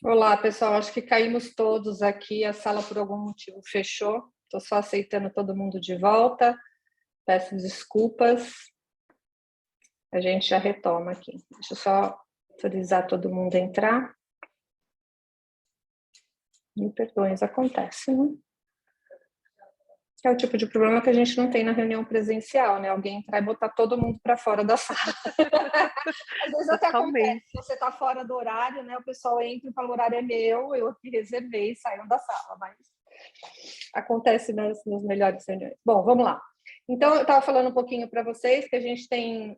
Olá, pessoal. Acho que caímos todos aqui. A sala, por algum motivo, fechou. Estou só aceitando todo mundo de volta. Peço desculpas. A gente já retoma aqui. Deixa eu só autorizar todo mundo a entrar. Me perdoem, isso acontece, né? É o tipo de problema que a gente não tem na reunião presencial, né? Alguém entrar e botar todo mundo para fora da sala. Às vezes até acontece, Totalmente. você está fora do horário, né? O pessoal entra e fala, o horário é meu, eu aqui reservei e saíram da sala, mas acontece nas melhores reuniões. Bom, vamos lá. Então, eu estava falando um pouquinho para vocês que a gente tem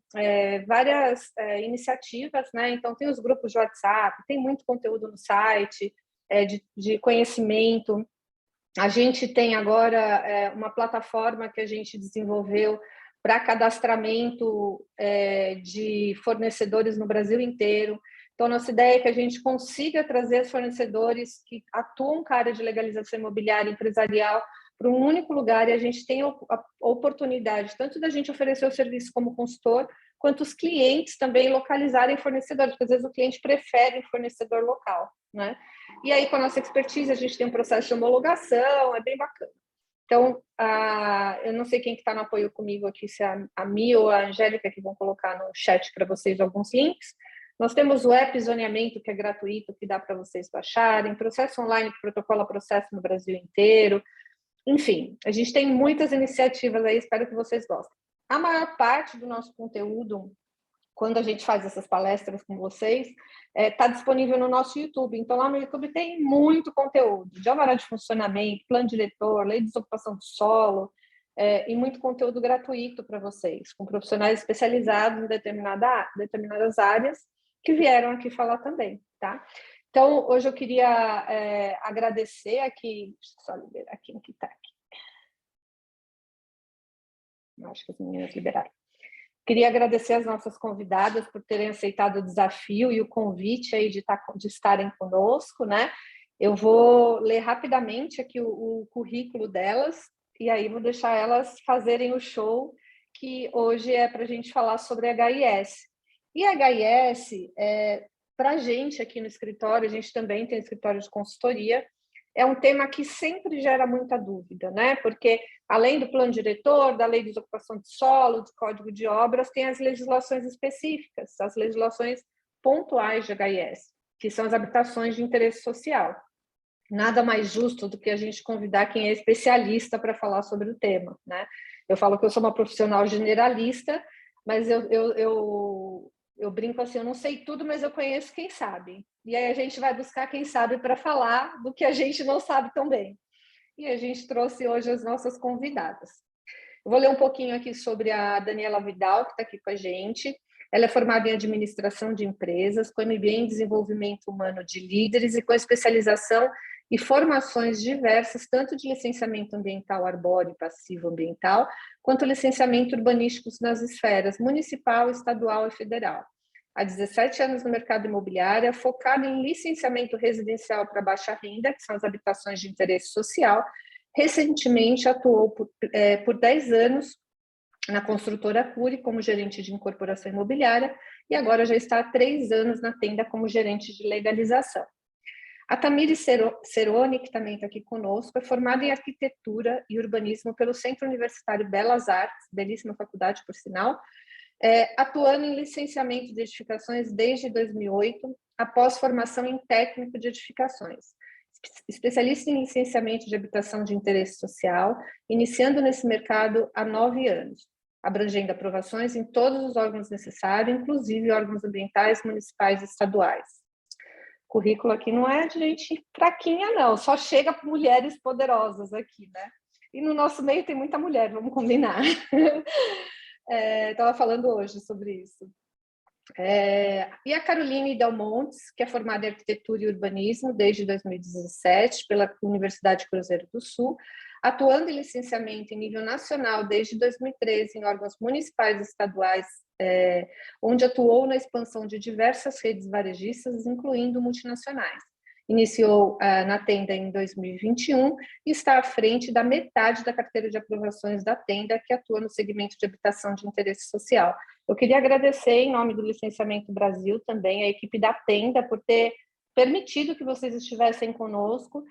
várias iniciativas, né? Então, tem os grupos de WhatsApp, tem muito conteúdo no site, de conhecimento. A gente tem agora uma plataforma que a gente desenvolveu para cadastramento de fornecedores no Brasil inteiro. Então, nossa ideia é que a gente consiga trazer os fornecedores que atuam com a área de legalização imobiliária empresarial para um único lugar, e a gente tem a oportunidade tanto da gente oferecer o serviço como consultor, quanto os clientes também localizarem fornecedores, porque às vezes o cliente prefere um fornecedor local, né? E aí, com a nossa expertise, a gente tem um processo de homologação, é bem bacana. Então, eu não sei quem está no apoio comigo aqui, se é a Mi ou a Angélica, que vão colocar no chat para vocês alguns links. Nós temos o app Zoneamento, que é gratuito, que dá para vocês baixarem, processo online que protocola processo no Brasil inteiro. Enfim, a gente tem muitas iniciativas aí, espero que vocês gostem. A maior parte do nosso conteúdo, quando a gente faz essas palestras com vocês, está disponível no nosso YouTube. Então, lá no YouTube tem muito conteúdo, de alvará de funcionamento, plano diretor, lei de desocupação do solo, e muito conteúdo gratuito para vocês, com profissionais especializados em determinadas áreas, que vieram aqui falar também, tá? Então, hoje eu queria agradecer aqui, deixa eu só liberar quem que está aqui. Acho que as meninas liberaram. Queria agradecer as nossas convidadas por terem aceitado o desafio e o convite aí de estarem conosco, né? Eu vou ler rapidamente aqui o currículo delas e aí vou deixar elas fazerem o show, que hoje é para a gente falar sobre HIS. E HIS, para a gente aqui no escritório, a gente também tem escritório de consultoria, é um tema que sempre gera muita dúvida, né? Porque além do plano diretor, da lei de desocupação de solo, do código de obras, tem as legislações específicas, as legislações pontuais de HIS, que são as habitações de interesse social. Nada mais justo do que a gente convidar quem é especialista para falar sobre o tema, né? Eu falo que eu sou uma profissional generalista, mas eu brinco assim, eu não sei tudo, mas eu conheço quem sabe. E aí a gente vai buscar quem sabe para falar do que a gente não sabe tão bem. E a gente trouxe hoje as nossas convidadas. Eu vou ler um pouquinho aqui sobre a Daniela Vidal, que está aqui com a gente. Ela é formada em administração de empresas, com MBA em desenvolvimento humano de líderes e com especialização e formações diversas, tanto de licenciamento ambiental arbóreo e passivo ambiental, quanto licenciamento urbanístico nas esferas municipal, estadual e federal. Há 17 anos no mercado imobiliário, focado em licenciamento residencial para baixa renda, que são as habitações de interesse social. Recentemente atuou por 10 anos na construtora Cury como gerente de incorporação imobiliária e agora já está há 3 anos na Tenda como gerente de legalização. A Tamires Ceroni, que também está aqui conosco, é formada em arquitetura e urbanismo pelo Centro Universitário Belas Artes, belíssima faculdade, por sinal, atuando em licenciamento de edificações desde 2008, após formação em técnico de edificações. Especialista em licenciamento de habitação de interesse social, iniciando nesse mercado há 9 anos, abrangendo aprovações em todos os órgãos necessários, inclusive órgãos ambientais, municipais e estaduais. O currículo aqui não é de gente fraquinha, não, só chega para mulheres poderosas aqui, né? E no nosso meio tem muita mulher, vamos combinar. Estava falando hoje sobre isso. E a Caroline Del Montes, que é formada em arquitetura e urbanismo desde 2017 pela Universidade Cruzeiro do Sul, atuando em licenciamento em nível nacional desde 2013 em órgãos municipais e estaduais, onde atuou na expansão de diversas redes varejistas, incluindo multinacionais. Iniciou na Tenda em 2021 e está à frente da metade da carteira de aprovações da Tenda, que atua no segmento de habitação de interesse social. Eu queria agradecer, em nome do Licenciamento Brasil, também a equipe da Tenda por ter permitido que vocês estivessem conosco,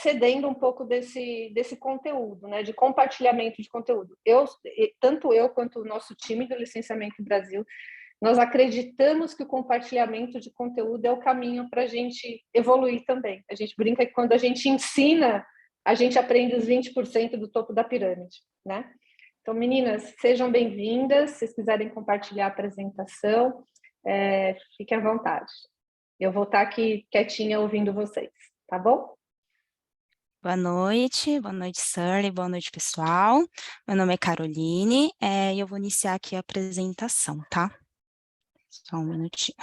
cedendo um pouco desse conteúdo, né, de compartilhamento de conteúdo. Tanto eu quanto o nosso time do Licenciamento Brasil, nós acreditamos que o compartilhamento de conteúdo é o caminho para a gente evoluir também. A gente brinca que quando a gente ensina, a gente aprende os 20% do topo da pirâmide, né? Então, meninas, sejam bem-vindas. Se vocês quiserem compartilhar a apresentação, fiquem à vontade. Eu vou estar aqui quietinha ouvindo vocês, tá bom? Boa noite, Shirley, boa noite, pessoal. Meu nome é Caroline e eu vou iniciar aqui a apresentação, tá? Só um minutinho.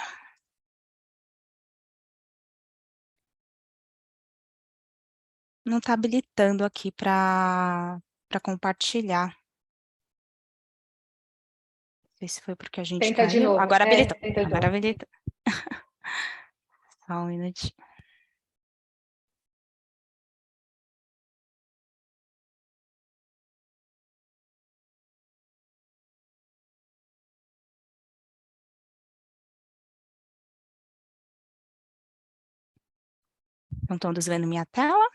Não está habilitando aqui para compartilhar. Não sei se foi porque a gente Tenta caiu. de novo. Agora habilitou. Agora habilitou. Só um minutinho. Estão todos vendo minha tela?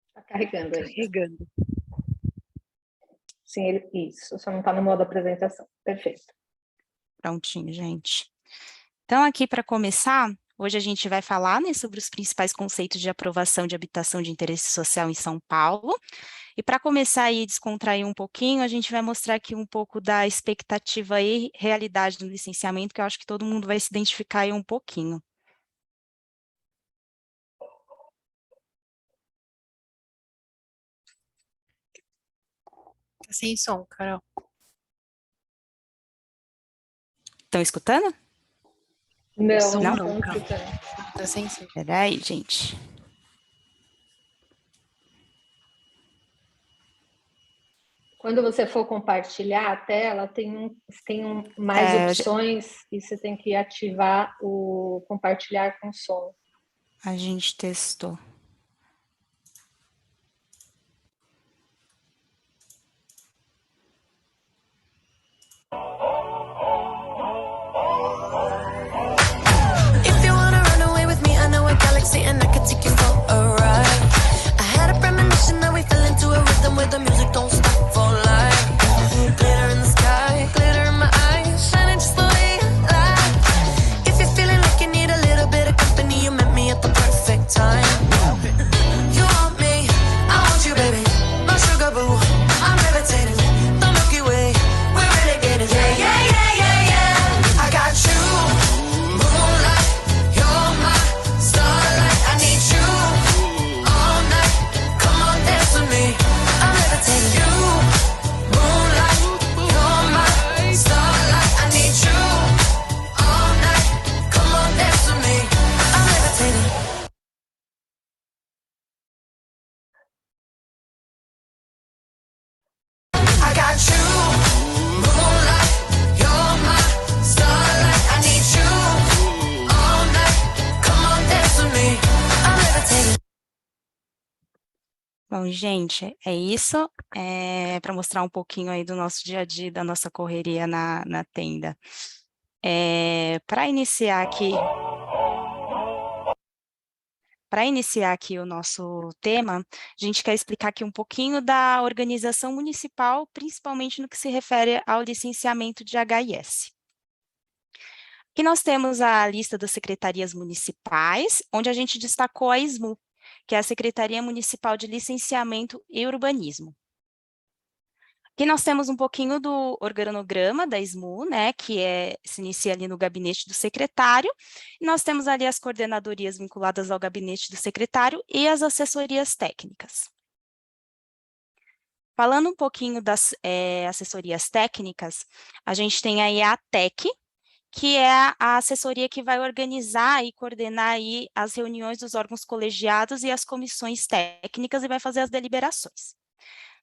Está carregando aí. Carregando. Sim, isso. Só não está no modo apresentação. Perfeito. Prontinho, gente. Então, aqui para começar, hoje a gente vai falar, né, sobre os principais conceitos de aprovação de habitação de interesse social em São Paulo. E para começar aí a descontrair um pouquinho, a gente vai mostrar aqui um pouco da expectativa e realidade do licenciamento, que eu acho que todo mundo vai se identificar aí um pouquinho. Tá sem som, Carol. Estão escutando? Não, Não? Tá sem som. Peraí, gente. Quando você for compartilhar a tela, tem mais opções e você tem que ativar o compartilhar com som. A gente testou. And I could take you for a ride. I had a premonition that we fell into a rhythm where the music don't stop for life. Glitter in the sky, glitter in my eyes, shining just the way you like. If you're feeling like you need a little bit of company, you met me at the perfect time. You want me, I want you, baby. My sugar boo, I'm levitating. The Milky Way, we're renegading. Yeah, yeah, yeah, yeah, yeah. I got you. Bom, gente, é isso. Para mostrar um pouquinho aí do nosso dia a dia, da nossa correria na tenda. Para iniciar aqui o nosso tema, a gente quer explicar aqui um pouquinho da organização municipal, principalmente no que se refere ao licenciamento de HIS. Aqui nós temos a lista das secretarias municipais, onde a gente destacou a SMU, que é a Secretaria Municipal de Licenciamento e Urbanismo. Aqui nós temos um pouquinho do organograma da SMU, né, que se inicia ali no gabinete do secretário, e nós temos ali as coordenadorias vinculadas ao gabinete do secretário e as assessorias técnicas. Falando um pouquinho das assessorias técnicas, a gente tem aí a ATEC, que é a assessoria que vai organizar e coordenar aí as reuniões dos órgãos colegiados e as comissões técnicas e vai fazer as deliberações.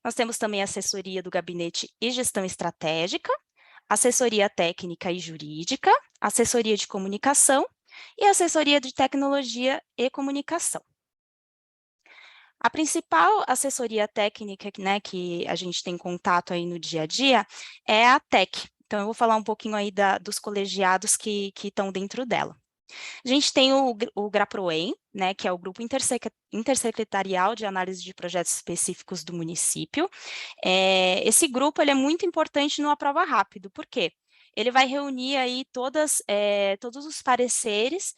Nós temos também a assessoria do gabinete e gestão estratégica, assessoria técnica e jurídica, assessoria de comunicação e assessoria de tecnologia e comunicação. A principal assessoria técnica, né, que a gente tem contato aí no dia a dia é a TEC. Então, eu vou falar um pouquinho aí dos colegiados que estão dentro dela. A gente tem o GRAPROEM, né, que é o Grupo Intersecretarial de Análise de Projetos Específicos do município. Esse grupo ele é muito importante no Aprova Rápido, por quê? Ele vai reunir aí todos os pareceres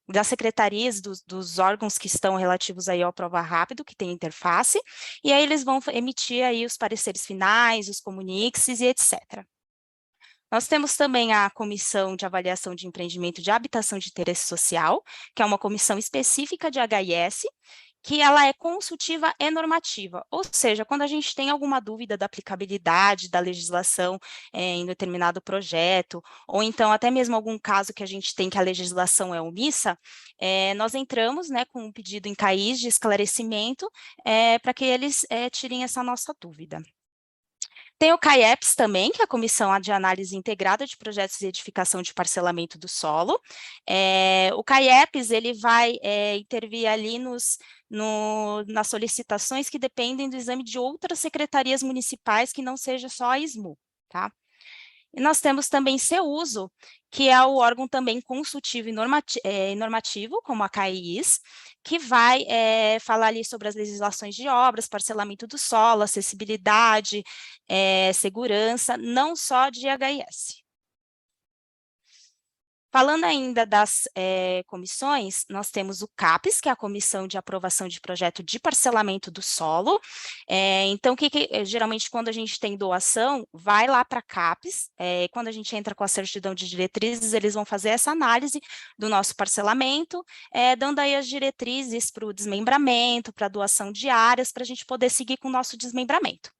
das secretarias, dos órgãos que estão relativos aí ao Aprova Rápido, que tem interface, e aí eles vão emitir aí os pareceres finais, os comuniques e etc. Nós temos também a Comissão de Avaliação de Empreendimento de Habitação de Interesse Social, que é uma comissão específica de HIS, que ela é consultiva e normativa, ou seja, quando a gente tem alguma dúvida da aplicabilidade da legislação em determinado projeto, ou então até mesmo algum caso que a gente tem que a legislação é omissa, nós entramos, né, com um pedido em CAIS de esclarecimento para que eles tirem essa nossa dúvida. Tem o CAIEPS também, que é a Comissão de Análise Integrada de Projetos de Edificação de Parcelamento do Solo. O CAIEPS, ele vai intervir ali nas solicitações que dependem do exame de outras secretarias municipais, que não seja só a SMU, tá? E nós temos também CEUSO, que é o órgão também consultivo e normativo, como a CAIS, que vai falar ali sobre as legislações de obras, parcelamento do solo, acessibilidade, segurança, não só de HIS. Falando ainda das comissões, nós temos o CAPES, que é a Comissão de Aprovação de Projeto de Parcelamento do Solo. Então, geralmente, quando a gente tem doação, vai lá para a CAPES, quando a gente entra com a certidão de diretrizes, eles vão fazer essa análise do nosso parcelamento, dando aí as diretrizes para o desmembramento, para a doação de áreas, para a gente poder seguir com o nosso desmembramento.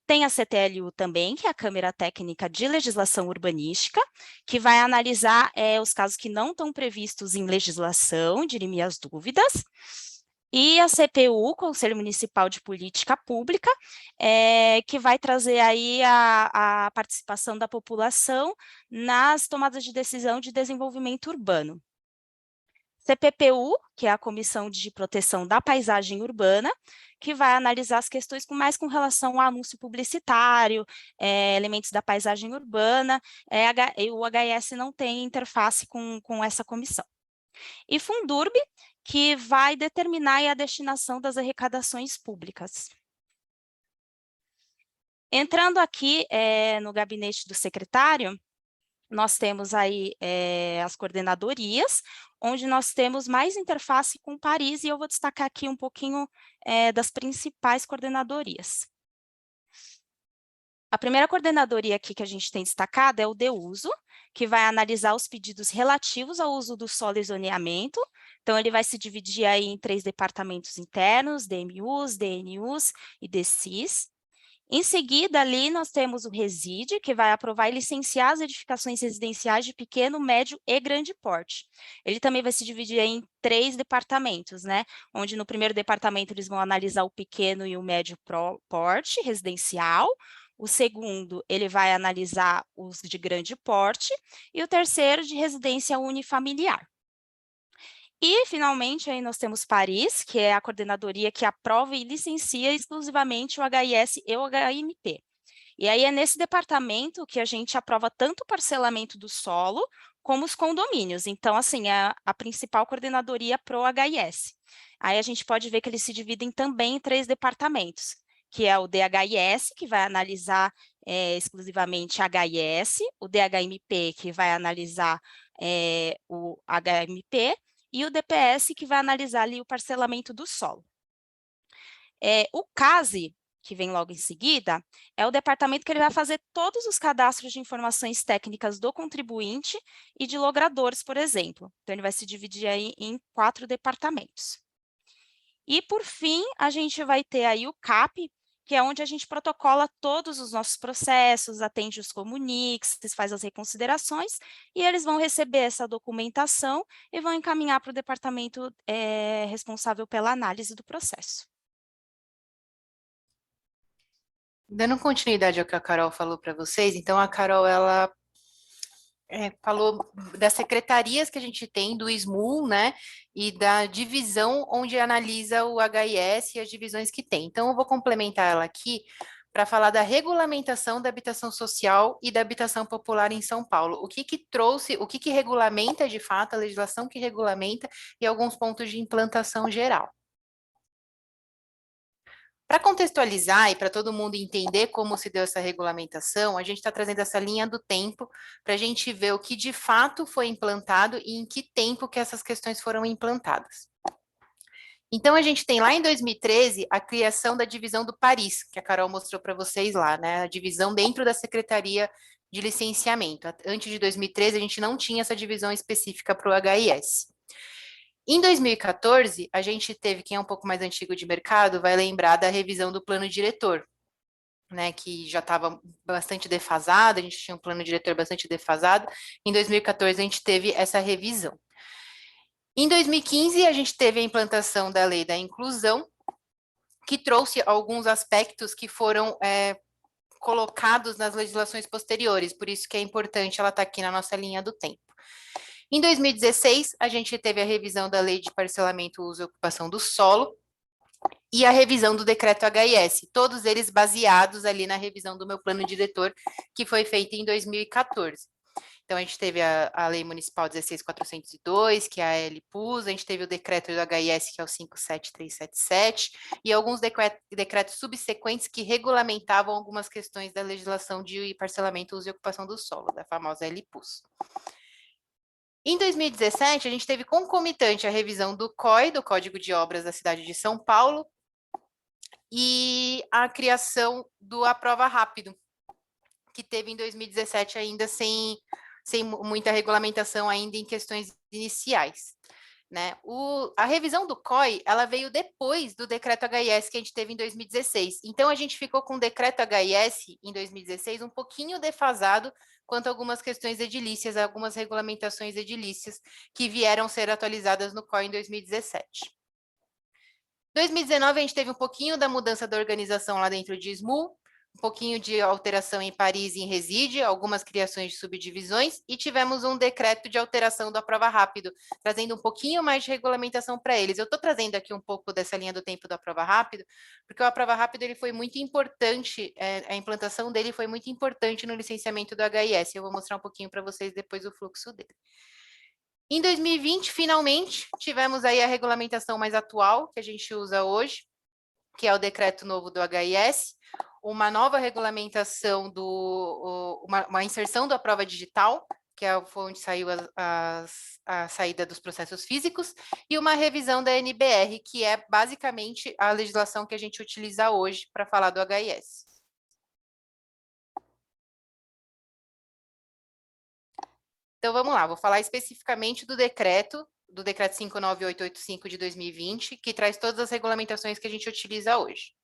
Tem a CTLU também, que é a Câmara Técnica de Legislação Urbanística, que vai analisar os casos que não estão previstos em legislação, dirimir as dúvidas. E a CPU, Conselho Municipal de Política Pública, que vai trazer aí a participação da população nas tomadas de decisão de desenvolvimento urbano. CPPU, que é a Comissão de Proteção da Paisagem Urbana, que vai analisar as questões mais com relação ao anúncio publicitário, elementos da paisagem urbana, o HIS não tem interface com essa comissão. E Fundurb, que vai determinar a destinação das arrecadações públicas. Entrando aqui no gabinete do secretário, nós temos aí as coordenadorias, onde nós temos mais interface com Paris, e eu vou destacar aqui um pouquinho das principais coordenadorias. A primeira coordenadoria aqui que a gente tem destacada é o DEUSO, que vai analisar os pedidos relativos ao uso do solo e zoneamento. Então, ele vai se dividir aí em 3 departamentos internos, DMUs, DNUs e DCIs. Em seguida, ali, nós temos o RESIDE, que vai aprovar e licenciar as edificações residenciais de pequeno, médio e grande porte. Ele também vai se dividir em 3 departamentos, né? Onde no primeiro departamento eles vão analisar o pequeno e o médio porte residencial. O segundo, ele vai analisar os de grande porte. E o terceiro, de residência unifamiliar. E, finalmente, aí nós temos Paris, que é a coordenadoria que aprova e licencia exclusivamente o HIS e o HMP. E aí é nesse departamento que a gente aprova tanto o parcelamento do solo, como os condomínios. Então, assim, é a principal coordenadoria para o HIS. Aí a gente pode ver que eles se dividem também em 3 departamentos, que é o DHIS, que vai analisar exclusivamente HIS, o DHMP, que vai analisar o HMP, e o DPS, que vai analisar ali o parcelamento do solo. O CASE, que vem logo em seguida, é o departamento que ele vai fazer todos os cadastros de informações técnicas do contribuinte e de logradores, por exemplo. Então, ele vai se dividir aí em 4 departamentos. E, por fim, a gente vai ter aí o CAP, que é onde a gente protocola todos os nossos processos, atende os comuniques, faz as reconsiderações, e eles vão receber essa documentação e vão encaminhar para o departamento responsável pela análise do processo. Dando continuidade ao que a Carol falou para vocês, então a Carol, ela falou das secretarias que a gente tem, do SMU, né, e da divisão onde analisa o HIS e as divisões que tem. Então, eu vou complementar ela aqui para falar da regulamentação da habitação social e da habitação popular em São Paulo. O que trouxe, o que regulamenta de fato, a legislação que regulamenta e alguns pontos de implantação geral. Para contextualizar e para todo mundo entender como se deu essa regulamentação, a gente está trazendo essa linha do tempo para a gente ver o que de fato foi implantado e em que tempo que essas questões foram implantadas. Então, a gente tem lá em 2013 a criação da divisão do Paris, que a Carol mostrou para vocês lá, né? A divisão dentro da Secretaria de Licenciamento. Antes de 2013, a gente não tinha essa divisão específica para o HIS. Em 2014, a gente teve, quem é um pouco mais antigo de mercado, vai lembrar da revisão do plano diretor, né, que já estava bastante defasado, a gente tinha um plano diretor bastante defasado. Em 2014, a gente teve essa revisão. Em 2015, a gente teve a implantação da Lei da Inclusão, que trouxe alguns aspectos que foram colocados nas legislações posteriores, por isso que é importante ela estar aqui na nossa linha do tempo. Em 2016, a gente teve a revisão da Lei de Parcelamento, Uso e Ocupação do Solo e a revisão do Decreto HIS, todos eles baseados ali na revisão do meu plano diretor, que foi feita em 2014. Então, a gente teve a Lei Municipal 16.402, que é a LPUS, a gente teve o decreto do HIS, que é o 57377, e alguns decretos subsequentes que regulamentavam algumas questões da legislação de parcelamento, uso e ocupação do solo, da famosa LPUS. Em 2017, a gente teve concomitante a revisão do COI, do Código de Obras da cidade de São Paulo, e a criação do Aprova Rápido, que teve em 2017 ainda sem muita regulamentação ainda em questões iniciais, né? A revisão do COI, ela veio depois do decreto HIS que a gente teve em 2016. Então, a gente ficou com o decreto HIS em 2016 um pouquinho defasado quanto a algumas questões edilícias, algumas regulamentações edilícias que vieram ser atualizadas no COI em 2017. Em 2019, a gente teve um pouquinho da mudança da organização lá dentro de SMU, um pouquinho de alteração em Paris e em Reside, algumas criações de subdivisões, e tivemos um decreto de alteração do Aprova Rápido, trazendo um pouquinho mais de regulamentação para eles. Eu estou trazendo aqui um pouco dessa linha do tempo do Aprova Rápido, porque o Aprova Rápido ele foi muito importante, a implantação dele foi muito importante no licenciamento do HIS. Eu vou mostrar um pouquinho para vocês depois o fluxo dele. Em 2020, finalmente, tivemos aí a regulamentação mais atual, que a gente usa hoje, que é o decreto novo do HIS, uma nova regulamentação, uma inserção da prova digital, que foi onde saiu a saída dos processos físicos, e uma revisão da NBR, que é basicamente a legislação que a gente utiliza hoje para falar do HIS. Então, vamos lá, vou falar especificamente do decreto 59885 de 2020, que traz todas as regulamentações que a gente utiliza hoje.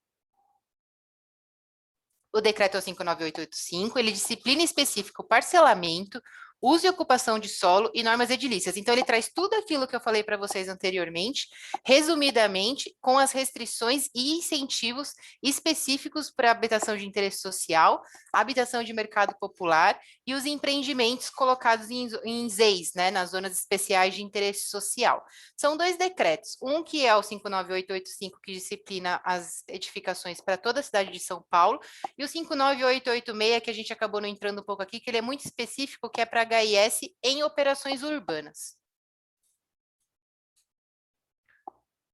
O decreto é o 59885, ele disciplina específico o parcelamento, uso e ocupação de solo e normas edilícias. Então, ele traz tudo aquilo que eu falei para vocês anteriormente, resumidamente, com as restrições e incentivos específicos para a habitação de interesse social, habitação de mercado popular e os empreendimentos colocados em ZEIS, né, nas zonas especiais de interesse social. São dois decretos, um que é o 59885, que disciplina as edificações para toda a cidade de São Paulo, e o 59886, que a gente acabou não entrando um pouco aqui, que ele é muito específico, que é para HIS em operações urbanas.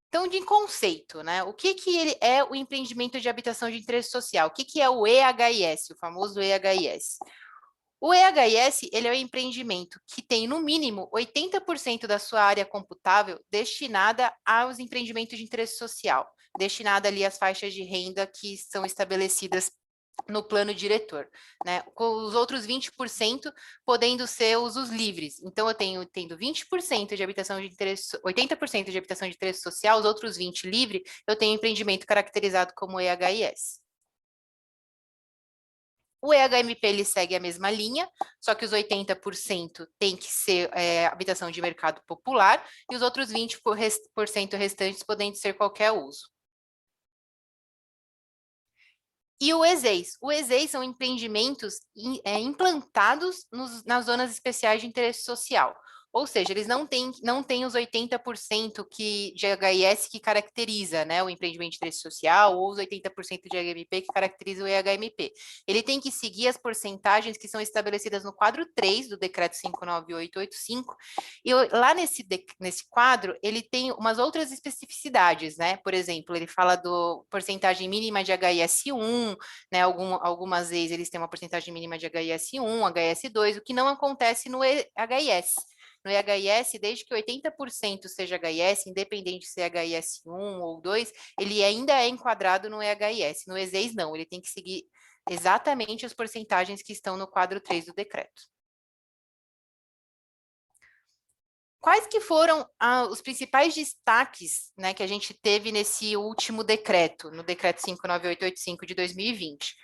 Então, de conceito, né? O que ele é o empreendimento de habitação de interesse social? O que é o EHIS, o famoso EHIS? O EHIS, ele é um empreendimento que tem, no mínimo, 80% da sua área computável destinada aos empreendimentos de interesse social, destinada ali às faixas de renda que são estabelecidas no plano diretor, né? Com os outros 20% podendo ser usos livres. Então, eu tendo 20% de habitação de interesse, 80% de habitação de interesse social, os outros 20% livre, eu tenho empreendimento caracterizado como EHIS. O EHMP, ele segue a mesma linha, só que os 80% tem que ser habitação de mercado popular, e os outros 20% restantes podendo ser qualquer uso. E o EZEIS? O EZEIS são empreendimentos implantados nas zonas especiais de interesse social. Ou seja, eles não têm os 80% de HIS que caracteriza, né, o empreendimento de interesse social, ou os 80% de HMP que caracteriza o EHMP. Ele tem que seguir as porcentagens que são estabelecidas no quadro 3 do decreto 59885, e lá nesse quadro, ele tem umas outras especificidades, né? Por exemplo, ele fala do porcentagem mínima de HIS1, né? Algumas vezes eles têm uma porcentagem mínima de HIS1, HIS2, o que não acontece no EHIS. No EHIS, desde que 80% seja HIS, independente se é HIS1 ou 2, ele ainda é enquadrado no EHIS. No ESEIS, não, ele tem que seguir exatamente as porcentagens que estão no quadro 3 do decreto. Quais que foram os principais destaques, né, que a gente teve nesse último decreto, no decreto 59885 de 2020?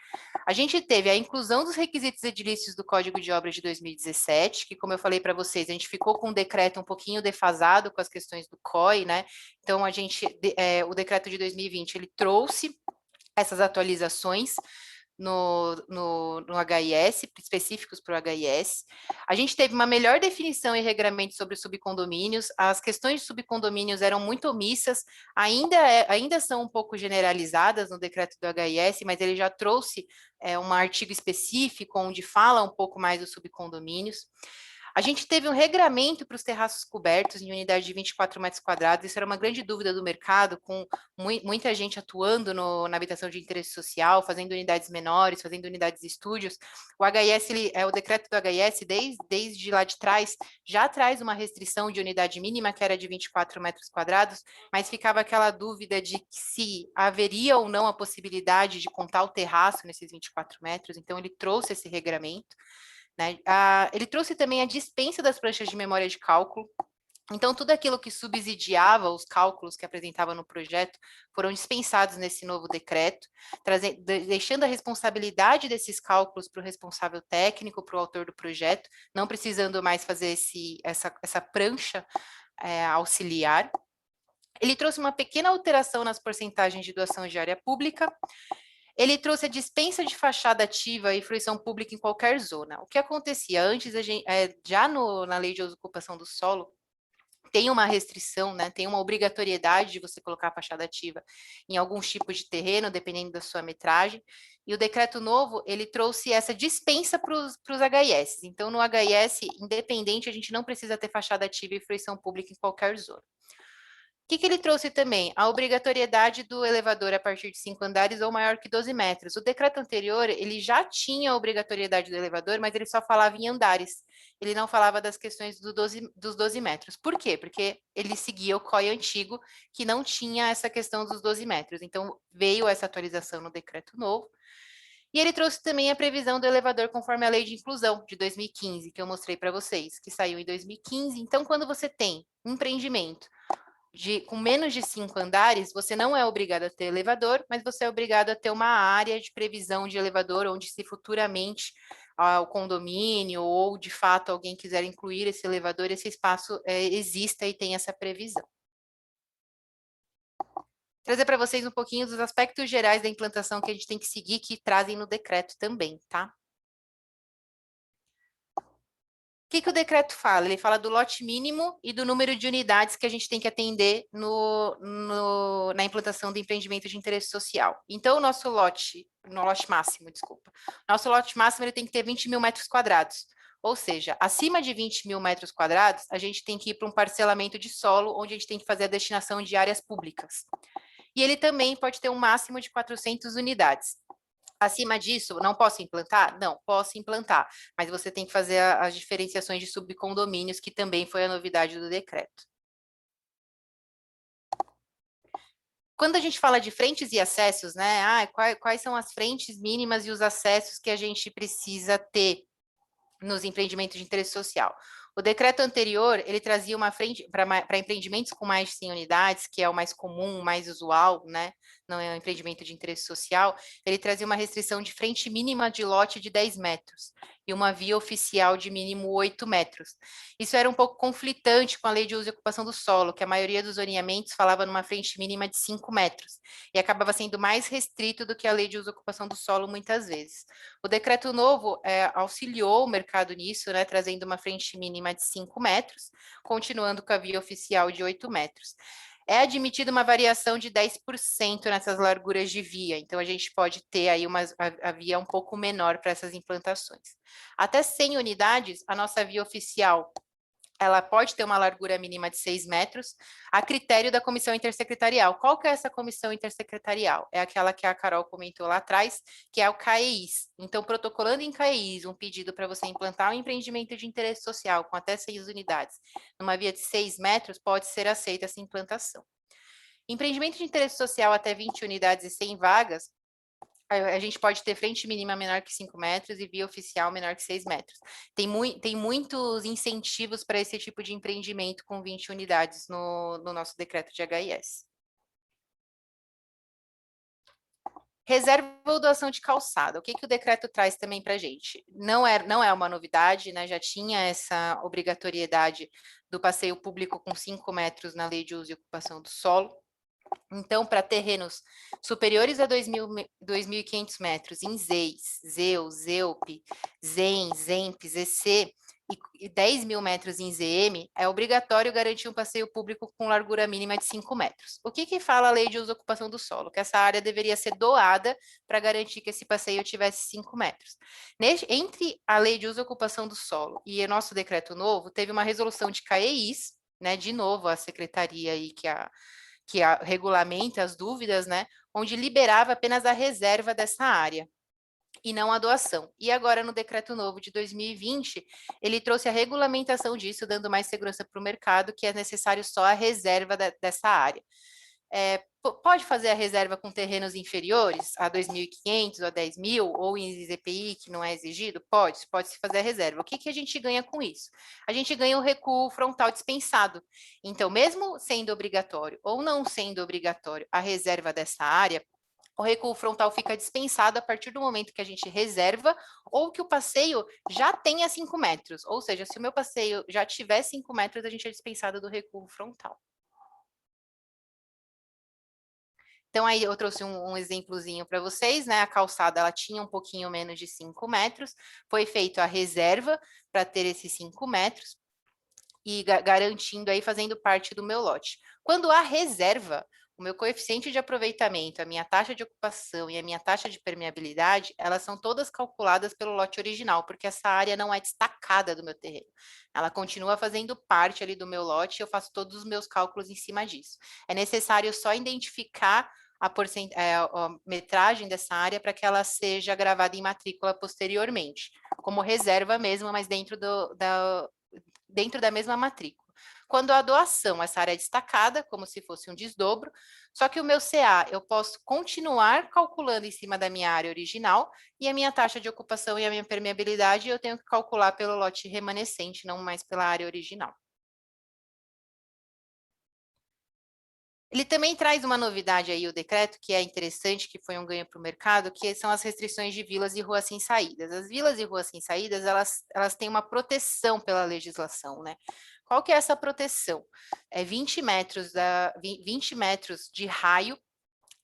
A gente teve a inclusão dos requisitos edilícios do Código de Obras de 2017, que, como eu falei para vocês, a gente ficou com um decreto um pouquinho defasado com as questões do COI, né? Então, o decreto de 2020, ele trouxe essas atualizações no HIS, específicos para o HIS. A gente teve uma melhor definição e regramento sobre os subcondomínios. As questões de subcondomínios eram muito omissas, ainda são um pouco generalizadas no decreto do HIS, mas ele já trouxe um artigo específico onde fala um pouco mais dos subcondomínios. A gente teve um regramento para os terraços cobertos em unidade de 24 metros quadrados. Isso era uma grande dúvida do mercado, com muita gente atuando na habitação de interesse social, fazendo unidades menores, fazendo unidades estúdios. O HIS, o decreto do HIS, desde lá de trás, já traz uma restrição de unidade mínima, que era de 24 metros quadrados, mas ficava aquela dúvida de se haveria ou não a possibilidade de contar o terraço nesses 24 metros. Então, ele trouxe esse regramento. Né? Ele trouxe também a dispensa das pranchas de memória de cálculo. Então, tudo aquilo que subsidiava os cálculos que apresentava no projeto foram dispensados nesse novo decreto, deixando a responsabilidade desses cálculos para o responsável técnico, para o autor do projeto, não precisando mais fazer essa prancha auxiliar. Ele trouxe uma pequena alteração nas porcentagens de doação de área pública. Ele trouxe a dispensa de fachada ativa e fruição pública em qualquer zona. O que acontecia antes, já na lei de ocupação do solo, tem uma restrição, né? Tem uma obrigatoriedade de você colocar a fachada ativa em alguns tipos de terreno, dependendo da sua metragem. E o decreto novo, ele trouxe essa dispensa para os HIS. Então, no HIS, independente, a gente não precisa ter fachada ativa e fruição pública em qualquer zona. O que ele trouxe também? A obrigatoriedade do elevador a partir de 5 andares ou maior que 12 metros. O decreto anterior, ele já tinha a obrigatoriedade do elevador, mas ele só falava em andares. Ele não falava das questões dos 12 metros. Por quê? Porque ele seguia o COI antigo, que não tinha essa questão dos 12 metros. Então, veio essa atualização no decreto novo. E ele trouxe também a previsão do elevador conforme a lei de inclusão de 2015, que eu mostrei para vocês, que saiu em 2015. Então, quando você tem um empreendimento com menos de 5 andares, você não é obrigado a ter elevador, mas você é obrigado a ter uma área de previsão de elevador, onde se futuramente o condomínio ou, de fato, alguém quiser incluir esse elevador, esse espaço exista e tem essa previsão. Trazer para vocês um pouquinho dos aspectos gerais da implantação que a gente tem que seguir, que trazem no decreto também, tá? O que o decreto fala? Ele fala do lote mínimo e do número de unidades que a gente tem que atender na implantação do empreendimento de interesse social. Então, nosso lote máximo, nosso lote máximo ele tem que ter 20 mil metros quadrados. Ou seja, acima de 20 mil metros quadrados, a gente tem que ir para um parcelamento de solo, onde a gente tem que fazer a destinação de áreas públicas. E ele também pode ter um máximo de 400 unidades. Acima disso, não posso implantar? Não, posso implantar, mas você tem que fazer as diferenciações de subcondomínios, que também foi a novidade do decreto. Quando a gente fala de frentes e acessos, né? Quais são as frentes mínimas e os acessos que a gente precisa ter nos empreendimentos de interesse social? O decreto anterior, ele trazia uma frente para empreendimentos com mais de 100 unidades, que é o mais comum, o mais usual, né? Não é um empreendimento de interesse social, ele trazia uma restrição de frente mínima de lote de 10 metros. e uma via oficial de mínimo 8 metros. Isso era um pouco conflitante com a lei de uso e ocupação do solo, que a maioria dos zoneamentos falava numa frente mínima de 5 metros, e acabava sendo mais restrito do que a lei de uso e ocupação do solo muitas vezes. O decreto novo auxiliou o mercado nisso, né, trazendo uma frente mínima de 5 metros, continuando com a via oficial de 8 metros. É admitida uma variação de 10% nessas larguras de via, então a gente pode ter aí a via um pouco menor para essas implantações. Até 100 unidades, a nossa via oficial, ela pode ter uma largura mínima de 6 metros, a critério da comissão intersecretarial. Qual que é essa comissão intersecretarial? É aquela que a Carol comentou lá atrás, que é o CAEIS. Então, protocolando em CAEIS um pedido para você implantar um empreendimento de interesse social com até 6 unidades, numa via de 6 metros, pode ser aceita essa implantação. Empreendimento de interesse social até 20 unidades e 100 vagas, a gente pode ter frente mínima menor que 5 metros e via oficial menor que 6 metros. Tem muitos incentivos para esse tipo de empreendimento com 20 unidades no nosso decreto de HIS. Reserva ou doação de calçada. O que o decreto traz também para a gente? Não é uma novidade, né? Já tinha essa obrigatoriedade do passeio público com 5 metros na lei de uso e ocupação do solo. Então, para terrenos superiores a 2.500 metros em ZEIS, ZEU, ZEUP, ZEM, ZEMP, ZC e 10 mil metros em ZM, é obrigatório garantir um passeio público com largura mínima de 5 metros. O que fala a lei de uso e ocupação do solo? Que essa área deveria ser doada para garantir que esse passeio tivesse 5 metros. Entre a lei de uso e ocupação do solo e o nosso decreto novo, teve uma resolução de CAEIS, né, de novo a secretaria aí que regulamenta as dúvidas, né, onde liberava apenas a reserva dessa área e não a doação. E agora, no decreto novo de 2020, ele trouxe a regulamentação disso, dando mais segurança para o mercado, que é necessário só a reserva dessa área. Pode fazer a reserva com terrenos inferiores a 2.500 ou a 10 mil, ou em ZPI, que não é exigido? Pode-se fazer a reserva. O que a gente ganha com isso? A gente ganha o recuo frontal dispensado. Então, mesmo sendo obrigatório ou não sendo obrigatório a reserva dessa área, o recuo frontal fica dispensado a partir do momento que a gente reserva ou que o passeio já tenha 5 metros. Ou seja, se o meu passeio já tiver 5 metros, a gente é dispensado do recuo frontal. Então, aí eu trouxe um exemplozinho para vocês, né? A calçada, ela tinha um pouquinho menos de 5 metros, foi feita a reserva para ter esses 5 metros e garantindo aí, fazendo parte do meu lote. Quando há reserva, o meu coeficiente de aproveitamento, a minha taxa de ocupação e a minha taxa de permeabilidade, elas são todas calculadas pelo lote original, porque essa área não é destacada do meu terreno. Ela continua fazendo parte ali do meu lote e eu faço todos os meus cálculos em cima disso. É necessário só identificar a metragem dessa área para que ela seja gravada em matrícula posteriormente, como reserva mesmo, mas dentro da mesma matrícula. Quando a doação, essa área é destacada, como se fosse um desdobro, só que o meu CA eu posso continuar calculando em cima da minha área original e a minha taxa de ocupação e a minha permeabilidade eu tenho que calcular pelo lote remanescente, não mais pela área original. Ele também traz uma novidade aí, o decreto, que é interessante, que foi um ganho para o mercado, que são as restrições de vilas e ruas sem saídas. As vilas e ruas sem saídas, elas têm uma proteção pela legislação, né? Qual que é essa proteção? É 20 metros de raio,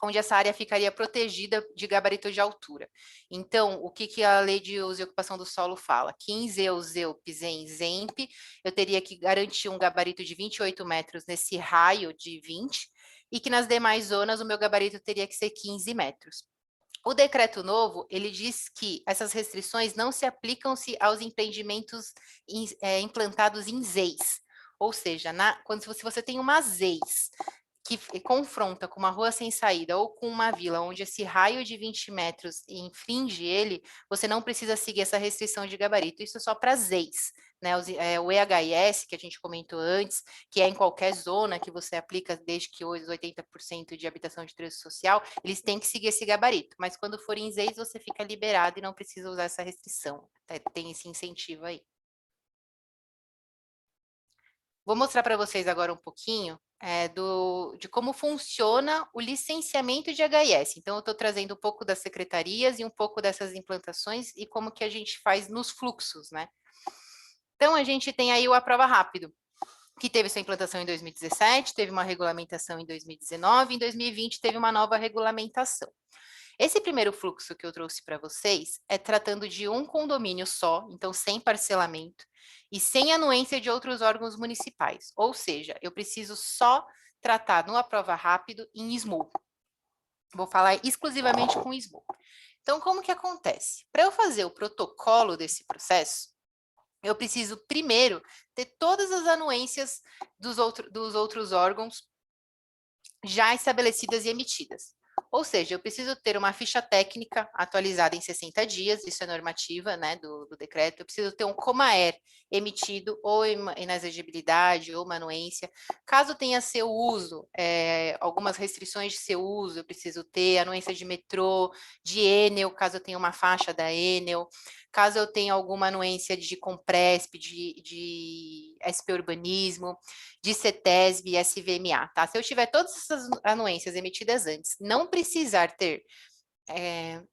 onde essa área ficaria protegida de gabarito de altura. Então, o que a lei de uso e ocupação do solo fala? Que em ZEU, ZEUP, ZEM, ZEMP, eu teria que garantir um gabarito de 28 metros nesse raio de 20, e que nas demais zonas o meu gabarito teria que ser 15 metros. O decreto novo, ele diz que essas restrições não se aplicam-se aos empreendimentos implantados em ZEIS, ou seja, se você tem uma ZEIS que confronta com uma rua sem saída ou com uma vila onde esse raio de 20 metros infringe ele, você não precisa seguir essa restrição de gabarito. Isso é só para ZEIS, né? O EHIS, que a gente comentou antes, que é em qualquer zona que você aplica, desde que hoje 80% de habitação de interesse social, eles têm que seguir esse gabarito. Mas quando for em ZEIS, você fica liberado e não precisa usar essa restrição. Tem esse incentivo aí. Vou mostrar para vocês agora um pouquinho de como funciona o licenciamento de HIS. Então, eu estou trazendo um pouco das secretarias e um pouco dessas implantações e como que a gente faz nos fluxos, né? Então, a gente tem aí o Aprova Rápido, que teve sua implantação em 2017, teve uma regulamentação em 2019, em 2020 teve uma nova regulamentação. Esse primeiro fluxo que eu trouxe para vocês é tratando de um condomínio só, então sem parcelamento, e sem anuência de outros órgãos municipais. Ou seja, eu preciso só tratar no Aprova Rápido em SMU. Vou falar exclusivamente com SMU. Então, como que acontece? Para eu fazer o protocolo desse processo, eu preciso primeiro ter todas as anuências dos outros órgãos já estabelecidas e emitidas. Ou seja, eu preciso ter uma ficha técnica atualizada em 60 dias, isso é normativa, né, do decreto. Eu preciso ter um COMAER emitido ou inexigibilidade ou uma anuência. Caso tenha seu uso, algumas restrições de seu uso, eu preciso ter anuência de metrô, de Enel, caso eu tenha uma faixa da Enel. Caso eu tenha alguma anuência de Compresp, de SP Urbanismo, de CETESB e SVMA, tá? Se eu tiver todas essas anuências emitidas antes, não precisar ter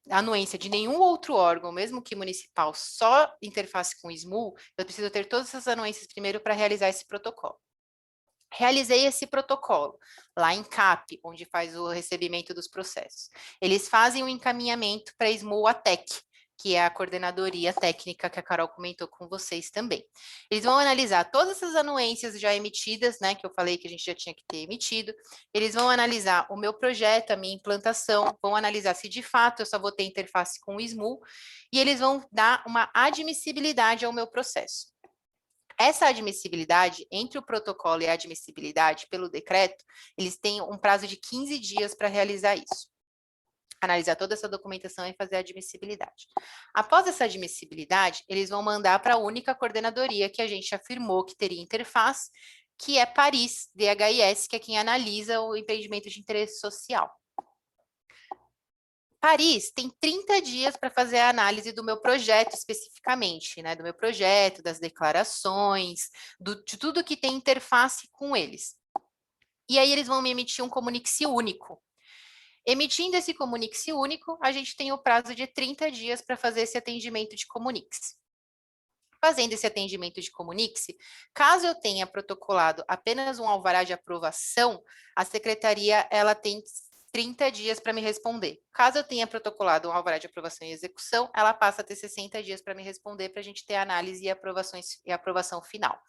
anuência de nenhum outro órgão, mesmo que municipal, só interface com SMU, eu preciso ter todas essas anuências primeiro para realizar esse protocolo. Realizei esse protocolo lá em CAP, onde faz o recebimento dos processos. Eles fazem o encaminhamento para a SMU ATEC, que é a coordenadoria técnica que a Carol comentou com vocês também. Eles vão analisar todas essas anuências já emitidas, né, que eu falei que a gente já tinha que ter emitido. Eles vão analisar o meu projeto, a minha implantação, vão analisar se de fato eu só vou ter interface com o SMU, e eles vão dar uma admissibilidade ao meu processo. Essa admissibilidade, entre o protocolo e a admissibilidade pelo decreto, eles têm um prazo de 15 dias para realizar isso. Analisar toda essa documentação e fazer a admissibilidade. Após essa admissibilidade, eles vão mandar para a única coordenadoria que a gente afirmou que teria interface, que é Paris, DHIS, que é quem analisa o empreendimento de interesse social. Paris tem 30 dias para fazer a análise do meu projeto especificamente, né? Do meu projeto, das declarações, de tudo que tem interface com eles. E aí eles vão me emitir um comunique-se único. Emitindo esse comunique-se único, a gente tem o prazo de 30 dias para fazer esse atendimento de comunique-se. Fazendo esse atendimento de comunique-se, caso eu tenha protocolado apenas um alvará de aprovação, a secretaria ela tem 30 dias para me responder. Caso eu tenha protocolado um alvará de aprovação e execução, ela passa a ter 60 dias para me responder, para a gente ter a análise e aprovação final.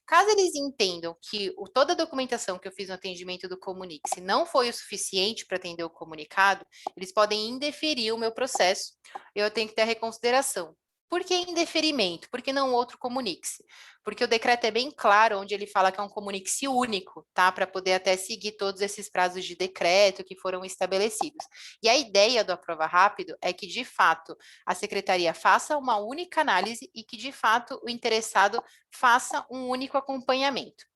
Caso eles entendam que toda a documentação que eu fiz no atendimento do comunique-se não foi o suficiente para atender o comunicado, eles podem indeferir o meu processo, eu tenho que ter a reconsideração. Por que indeferimento? Por que não outro comunique-se? Porque o decreto é bem claro, onde ele fala que é um comunique-se único, tá? Para poder até seguir todos esses prazos de decreto que foram estabelecidos. E a ideia do Aprova Rápido é que, de fato, a secretaria faça uma única análise e que, de fato, o interessado faça um único acompanhamento.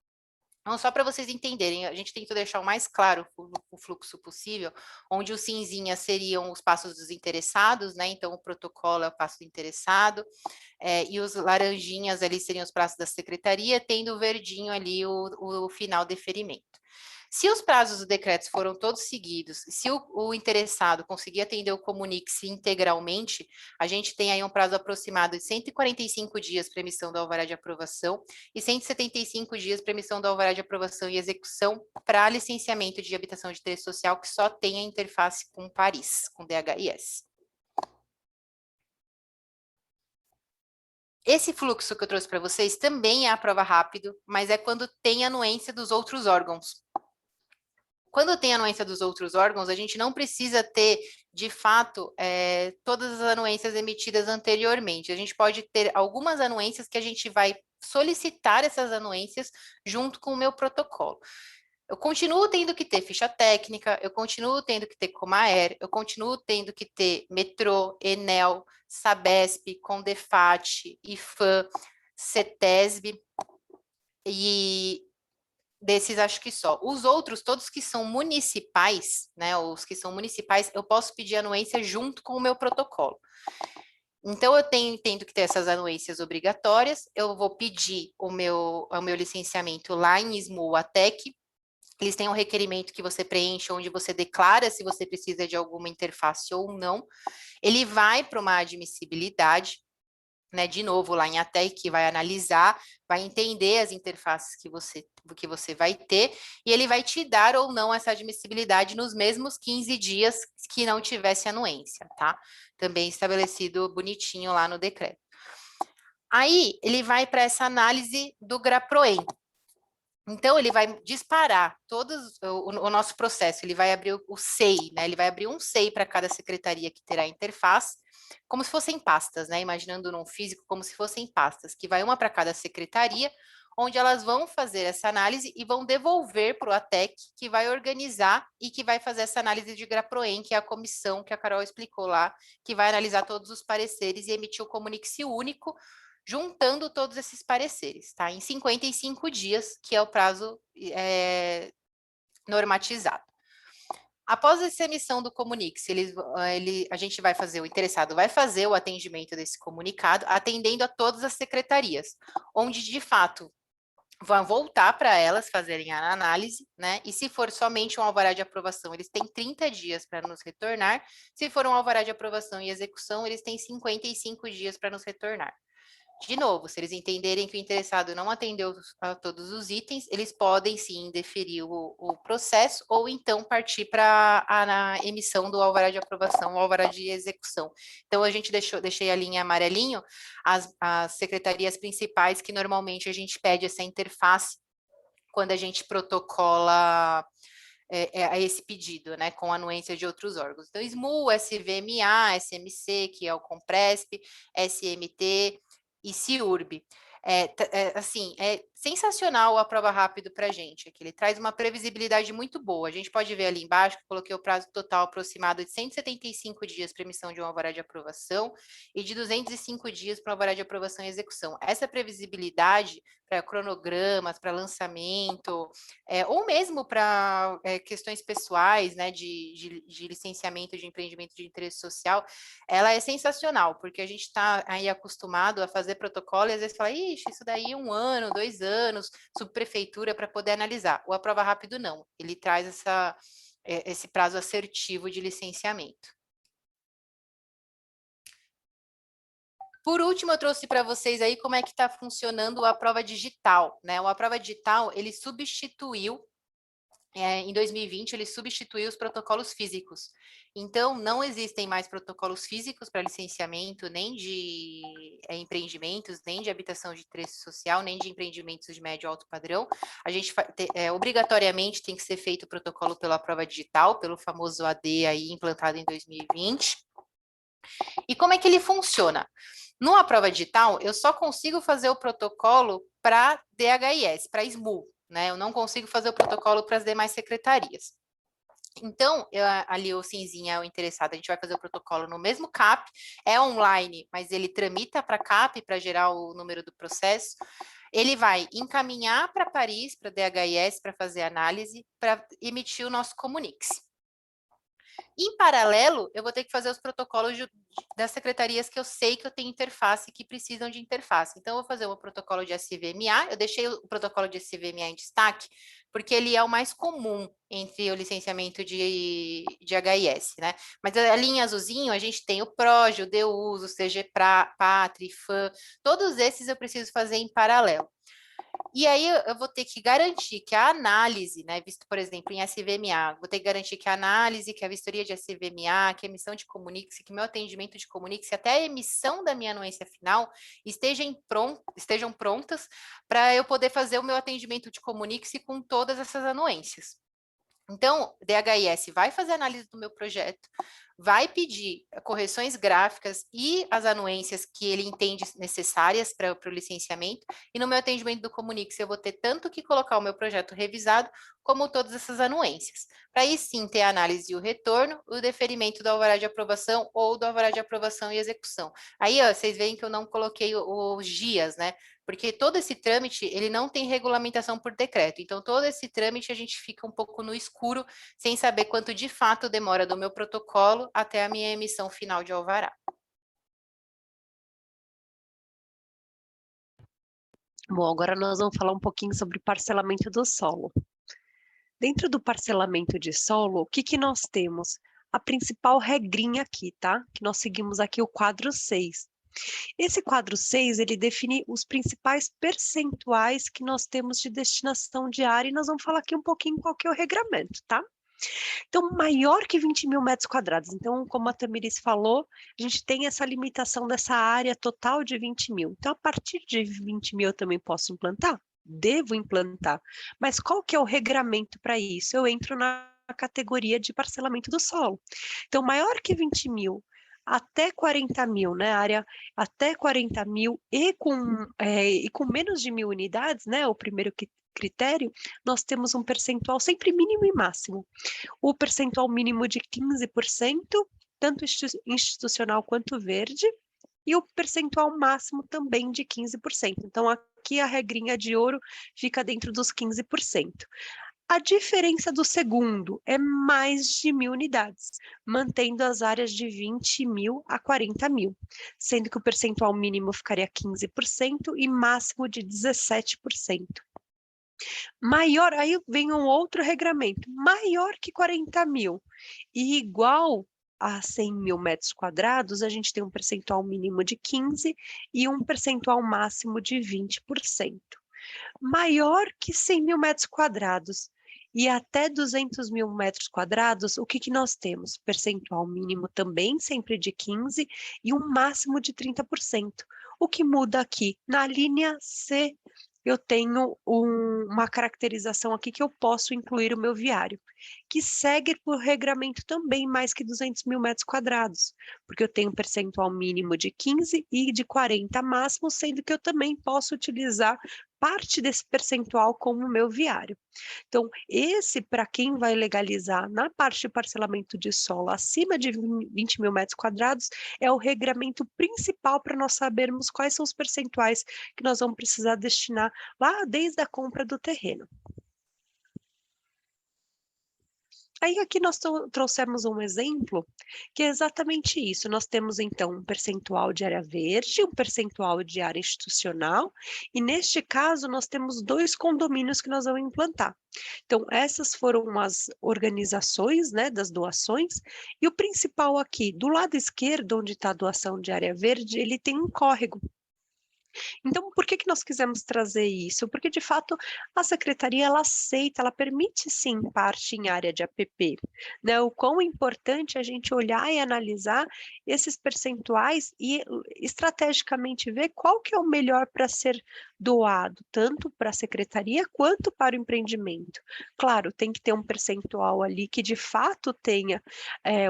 Então, só para vocês entenderem, a gente tentou deixar o mais claro o fluxo possível, onde os cinzinhas seriam os passos dos interessados, né? Então, o protocolo é o passo do interessado, e os laranjinhas ali seriam os prazos da secretaria, tendo o verdinho ali o final deferimento. Se os prazos do decreto foram todos seguidos, se o interessado conseguir atender o comunique-se integralmente, a gente tem aí um prazo aproximado de 145 dias para emissão do alvará de aprovação e 175 dias para emissão do alvará de aprovação e execução para licenciamento de habitação de interesse social que só tem a interface com Paris, com DHIS. Esse fluxo que eu trouxe para vocês também é a prova rápido, mas é quando tem anuência dos outros órgãos. Quando tem anuência dos outros órgãos, a gente não precisa ter, de fato, todas as anuências emitidas anteriormente. A gente pode ter algumas anuências que a gente vai solicitar essas anuências junto com o meu protocolo. Eu continuo tendo que ter ficha técnica, eu continuo tendo que ter Comaer, eu continuo tendo que ter Metrô, Enel, Sabesp, Condefat, IFAM, CETESB e... desses, acho que só. Os outros, todos que são municipais, né? Os que são municipais, eu posso pedir anuência junto com o meu protocolo. Então, eu tendo que ter essas anuências obrigatórias, eu vou pedir o meu licenciamento lá em SMU, ATEC. Eles têm um requerimento que você preenche, onde você declara se você precisa de alguma interface ou não. Ele vai para uma admissibilidade, né, de novo, lá em ATEC, que vai analisar, vai entender as interfaces que você vai ter, e ele vai te dar ou não essa admissibilidade nos mesmos 15 dias que não tivesse anuência, tá? Também estabelecido bonitinho lá no decreto. Aí, ele vai para essa análise do GRAPROEM. Então, ele vai disparar o nosso processo, ele vai abrir o SEI, né? Ele vai abrir um SEI para cada secretaria que terá interface, como se fossem pastas, né? Imaginando num físico como se fossem pastas, que vai uma para cada secretaria, onde elas vão fazer essa análise e vão devolver para o ATEC, que vai organizar e que vai fazer essa análise de GRAPROEM, que é a comissão que a Carol explicou lá, que vai analisar todos os pareceres e emitir o comunique-se único, juntando todos esses pareceres, tá? Em 55 dias, que é o prazo normatizado. Após essa emissão do comunique-se, a gente vai fazer, o interessado vai fazer o atendimento desse comunicado, atendendo a todas as secretarias, onde, de fato, vão voltar para elas fazerem a análise, né? E se for somente um alvará de aprovação, eles têm 30 dias para nos retornar. Se for um alvará de aprovação e execução, eles têm 55 dias para nos retornar. De novo, se eles entenderem que o interessado não atendeu a todos os itens, eles podem sim deferir o processo ou então partir para a emissão do alvará de aprovação, o alvará de execução. Então, a gente deixei a linha amarelinho, as secretarias principais que normalmente a gente pede essa interface quando a gente protocola a esse pedido, né, com anuência de outros órgãos. Então, SMU, SVMA, SMC, que é o Compresp, SMT, e CIURB. Assim, é sensacional a prova rápido para a gente, que ele traz uma previsibilidade muito boa. A gente pode ver ali embaixo que eu coloquei o prazo total aproximado de 175 dias para emissão de um alvará de aprovação e de 205 dias para um alvará de aprovação e execução. Essa previsibilidade para cronogramas, para lançamento, ou mesmo para questões pessoais, né, de licenciamento de empreendimento de interesse social, ela é sensacional, porque a gente está aí acostumado a fazer protocolo e às vezes fala, ixi, isso daí 1 ano, 2 anos, subprefeitura para poder analisar. O aprova rápido não, ele traz esse prazo assertivo de licenciamento. Por último, eu trouxe para vocês aí como é que está funcionando a prova digital, né? O prova digital, ele substituiu, em 2020, ele substituiu os protocolos físicos. Então, não existem mais protocolos físicos para licenciamento, nem de empreendimentos, nem de habitação de interesse social, nem de empreendimentos de médio e alto padrão. A gente obrigatoriamente tem que ser feito o protocolo pela prova digital, pelo famoso AD aí implantado em 2020. E como é que ele funciona? Numa prova digital, eu só consigo fazer o protocolo para DHIS, para SMU, né? Eu não consigo fazer o protocolo para as demais secretarias. Então, ali o cinzinha é o interessado, a gente vai fazer o protocolo no mesmo CAP, é online, mas ele tramita para CAP para gerar o número do processo. Ele vai encaminhar para Paris, para DHIS, para fazer análise, para emitir o nosso comunique-se. Em paralelo, eu vou ter que fazer os protocolos das secretarias que eu sei que eu tenho interface, que precisam de interface. Então, eu vou fazer o protocolo de SVMA, eu deixei o protocolo de SVMA em destaque, porque ele é o mais comum entre o licenciamento de HIS, né? Mas a linha azulzinho, a gente tem o PROGE, o DEUS, o CGPATRI, FAM, todos esses eu preciso fazer em paralelo. E aí eu vou ter que garantir que a análise, né, visto, por exemplo, em SVMA, vou ter que garantir que a análise, que a vistoria de SVMA, que a emissão de comunique-se, que meu atendimento de comunique-se, até a emissão da minha anuência final, estejam prontas para eu poder fazer o meu atendimento de comunique-se com todas essas anuências. Então, DHIS vai fazer análise do meu projeto, vai pedir correções gráficas e as anuências que ele entende necessárias para o licenciamento, e no meu atendimento do Comunique-se eu vou ter tanto que colocar o meu projeto revisado, como todas essas anuências. Para aí sim ter a análise e o retorno, o deferimento do alvará de aprovação ou do alvará de aprovação e execução. Aí, ó, vocês veem que eu não coloquei os dias, né? Porque todo esse trâmite, ele não tem regulamentação por decreto. Então, todo esse trâmite a gente fica um pouco no escuro, sem saber quanto de fato demora do meu protocolo até a minha emissão final de alvará. Bom, agora nós vamos falar um pouquinho sobre parcelamento do solo. Dentro do parcelamento de solo, o que nós temos? A principal regrinha aqui, tá? Que nós seguimos aqui o quadro 6. Esse quadro 6, ele define os principais percentuais que nós temos de destinação de área, e nós vamos falar aqui um pouquinho qual que é o regramento, tá? Então, maior que 20 mil metros quadrados. Então, como a Tamiris falou, a gente tem essa limitação dessa área total de 20 mil. Então, a partir de 20 mil eu também posso implantar? Devo implantar. Mas qual que é o regramento para isso? Eu entro na categoria de parcelamento do solo. Então, maior que 20 mil, até 40 mil, né? Área até 40 mil e com menos de 1.000 unidades, né? O primeiro critério, nós temos um percentual sempre mínimo e máximo. O percentual mínimo de 15%, tanto institucional quanto verde, e o percentual máximo também de 15%. Então, aqui a regrinha de ouro fica dentro dos 15%. A diferença do segundo é mais de 1.000 unidades, mantendo as áreas de 20 mil a 40 mil, sendo que o percentual mínimo ficaria 15% e máximo de 17%. Maior, aí vem um outro regramento, maior que 40 mil e igual a 100 mil metros quadrados, a gente tem um percentual mínimo de 15% e um percentual máximo de 20%. Maior que 100 mil metros quadrados e até 200 mil metros quadrados, o que nós temos? Percentual mínimo também, sempre de 15% e um máximo de 30%. O que muda aqui? Na linha C, eu tenho uma caracterização aqui que eu posso incluir o meu viário, que segue por regramento também mais que 200 mil metros quadrados, porque eu tenho um percentual mínimo de 15% e de 40% máximo, sendo que eu também posso utilizar parte desse percentual como meu viário. Então, esse, para quem vai legalizar na parte de parcelamento de solo acima de 20 mil metros quadrados, é o regramento principal para nós sabermos quais são os percentuais que nós vamos precisar destinar lá desde a compra do terreno. Aí aqui nós trouxemos um exemplo que é exatamente isso. Nós temos então um percentual de área verde, um percentual de área institucional, e neste caso nós temos 2 condomínios que nós vamos implantar. Então essas foram as organizações, né, das doações, e o principal aqui, do lado esquerdo, onde está a doação de área verde, ele tem um córrego. Então, por que nós quisemos trazer isso? Porque, de fato, a secretaria, ela aceita, ela permite, sim, parte em área de APP, né? O quão importante é a gente olhar e analisar esses percentuais e, estrategicamente, ver qual que é o melhor para ser doado, tanto para a secretaria quanto para o empreendimento. Claro, tem que ter um percentual ali que, de fato, tenha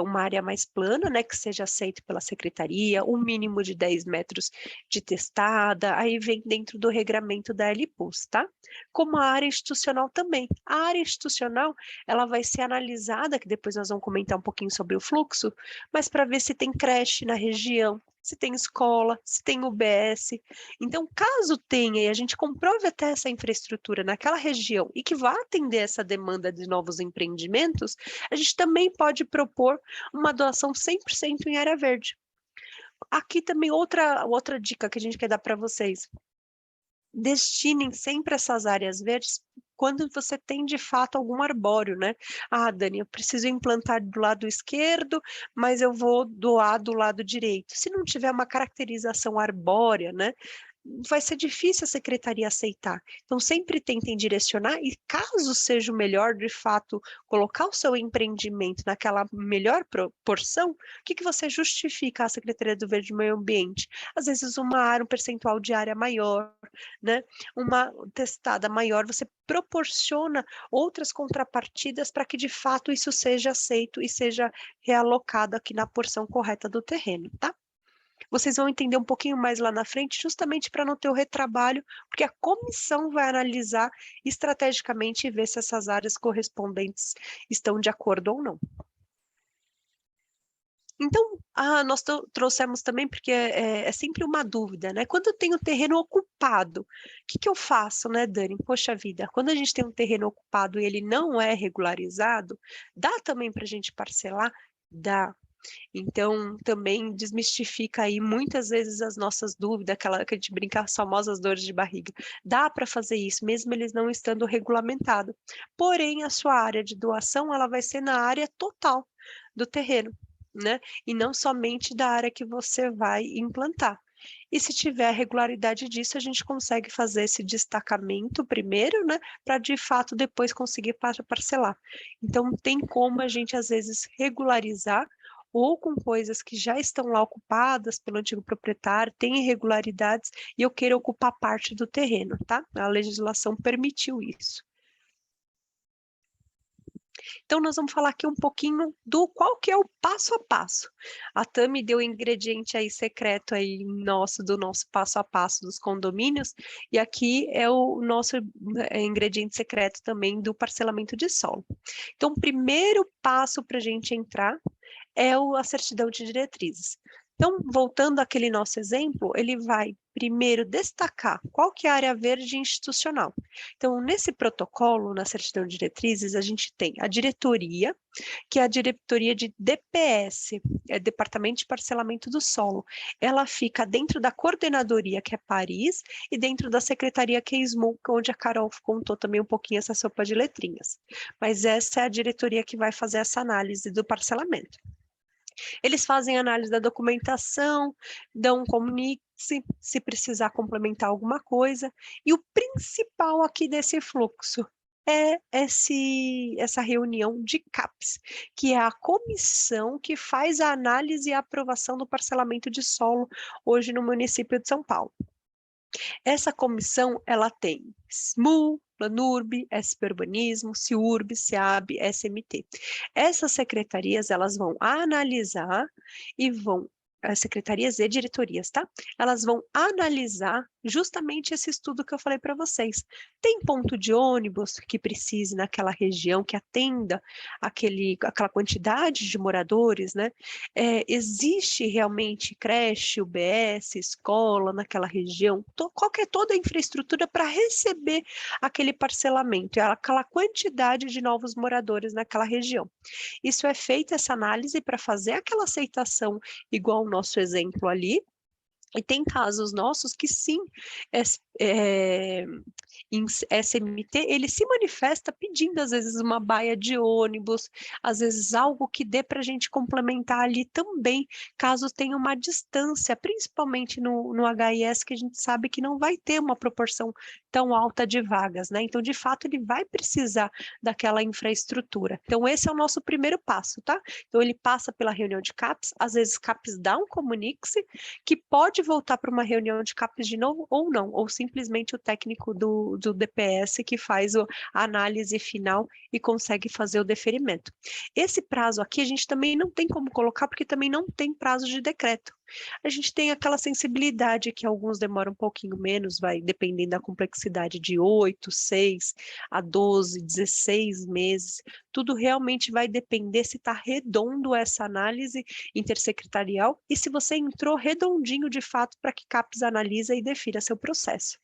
uma área mais plana, né? Que seja aceito pela secretaria, um mínimo de 10 metros de testado, aí vem dentro do regramento da LPUS, tá? Como a área institucional também. A área institucional, ela vai ser analisada, que depois nós vamos comentar um pouquinho sobre o fluxo, mas para ver se tem creche na região, se tem escola, se tem UBS. Então, caso tenha e a gente comprove até essa infraestrutura naquela região e que vá atender essa demanda de novos empreendimentos, a gente também pode propor uma doação 100% em área verde. Aqui também outra dica que a gente quer dar para vocês. Destinem sempre essas áreas verdes quando você tem de fato algum arbóreo, né? Ah, Dani, eu preciso implantar do lado esquerdo, mas eu vou doar do lado direito. Se não tiver uma caracterização arbórea, né? Vai ser difícil a secretaria aceitar. Então, sempre tentem direcionar e, caso seja o melhor, de fato, colocar o seu empreendimento naquela melhor proporção, o que você justifica a Secretaria do Verde e Meio Ambiente? Às vezes, um percentual de área maior, né? Uma testada maior, você proporciona outras contrapartidas para que, de fato, isso seja aceito e seja realocado aqui na porção correta do terreno, tá? Vocês vão entender um pouquinho mais lá na frente, justamente para não ter o retrabalho, porque a comissão vai analisar estrategicamente e ver se essas áreas correspondentes estão de acordo ou não. Então, nós trouxemos também, porque é sempre uma dúvida, né? Quando eu tenho terreno ocupado, o que eu faço, né, Dani? Poxa vida, quando a gente tem um terreno ocupado e ele não é regularizado, dá também para a gente parcelar? Dá. Então, também desmistifica aí muitas vezes as nossas dúvidas, aquela que a gente brinca, as famosas dores de barriga. Dá para fazer isso, mesmo eles não estando regulamentados. Porém, a sua área de doação, ela vai ser na área total do terreno, né? E não somente da área que você vai implantar. E se tiver a regularidade disso, a gente consegue fazer esse destacamento primeiro, né? Para de fato depois conseguir parcelar. Então, tem como a gente às vezes regularizar ou com coisas que já estão lá ocupadas pelo antigo proprietário, tem irregularidades e eu quero ocupar parte do terreno, tá? A legislação permitiu isso. Então, nós vamos falar aqui um pouquinho do qual que é o passo a passo. A Tami deu o ingrediente aí secreto aí do nosso passo a passo dos condomínios, e aqui é o nosso ingrediente secreto também do parcelamento de solo. Então, o primeiro passo para a gente entrar é a certidão de diretrizes. Então, voltando àquele nosso exemplo, ele vai primeiro destacar qual que é a área verde institucional. Então, nesse protocolo, na certidão de diretrizes, a gente tem a diretoria, que é a diretoria de DPS, é Departamento de Parcelamento do Solo. Ela fica dentro da coordenadoria, que é Paris, e dentro da secretaria, que é SMU, onde a Carol contou também um pouquinho essa sopa de letrinhas. Mas essa é a diretoria que vai fazer essa análise do parcelamento. Eles fazem análise da documentação, dão um comunique-se, se precisar complementar alguma coisa. E o principal aqui desse fluxo é essa reunião de CAPES, que é a comissão que faz a análise e a aprovação do parcelamento de solo hoje no município de São Paulo. Essa comissão, ela tem SMU, Planurb, SP Urbanismo, CIURB, SEAB, SMT. Essas secretarias, elas vão analisar e vão, as secretarias e diretorias, tá? Elas vão analisar justamente esse estudo que eu falei para vocês. Tem ponto de ônibus que precise naquela região, que atenda aquela quantidade de moradores, né? Existe realmente creche, UBS, escola naquela região? Toda a infraestrutura para receber aquele parcelamento, aquela quantidade de novos moradores naquela região. Isso é feita, essa análise, para fazer aquela aceitação igual o nosso exemplo ali. E tem casos nossos que sim, em SMT, ele se manifesta pedindo, às vezes, uma baia de ônibus, às vezes algo que dê para a gente complementar ali também, caso tenha uma distância, principalmente no HIS, que a gente sabe que não vai ter uma proporção tão alta de vagas, né? Então, de fato, ele vai precisar daquela infraestrutura. Então, esse é o nosso primeiro passo, tá? Então, ele passa pela reunião de CAPES, às vezes CAPES dá um comunique-se, que pode voltar para uma reunião de CAPES de novo ou não, ou simplesmente o técnico do DPS que faz a análise final e consegue fazer o deferimento. Esse prazo aqui a gente também não tem como colocar, porque também não tem prazo de decreto. A gente tem aquela sensibilidade que alguns demoram um pouquinho menos, vai dependendo da complexidade, de 8, 6 a 12, 16 meses. Tudo realmente vai depender se está redondo essa análise intersecretarial e se você entrou redondinho de fato para que CAPES analisa e defira seu processo.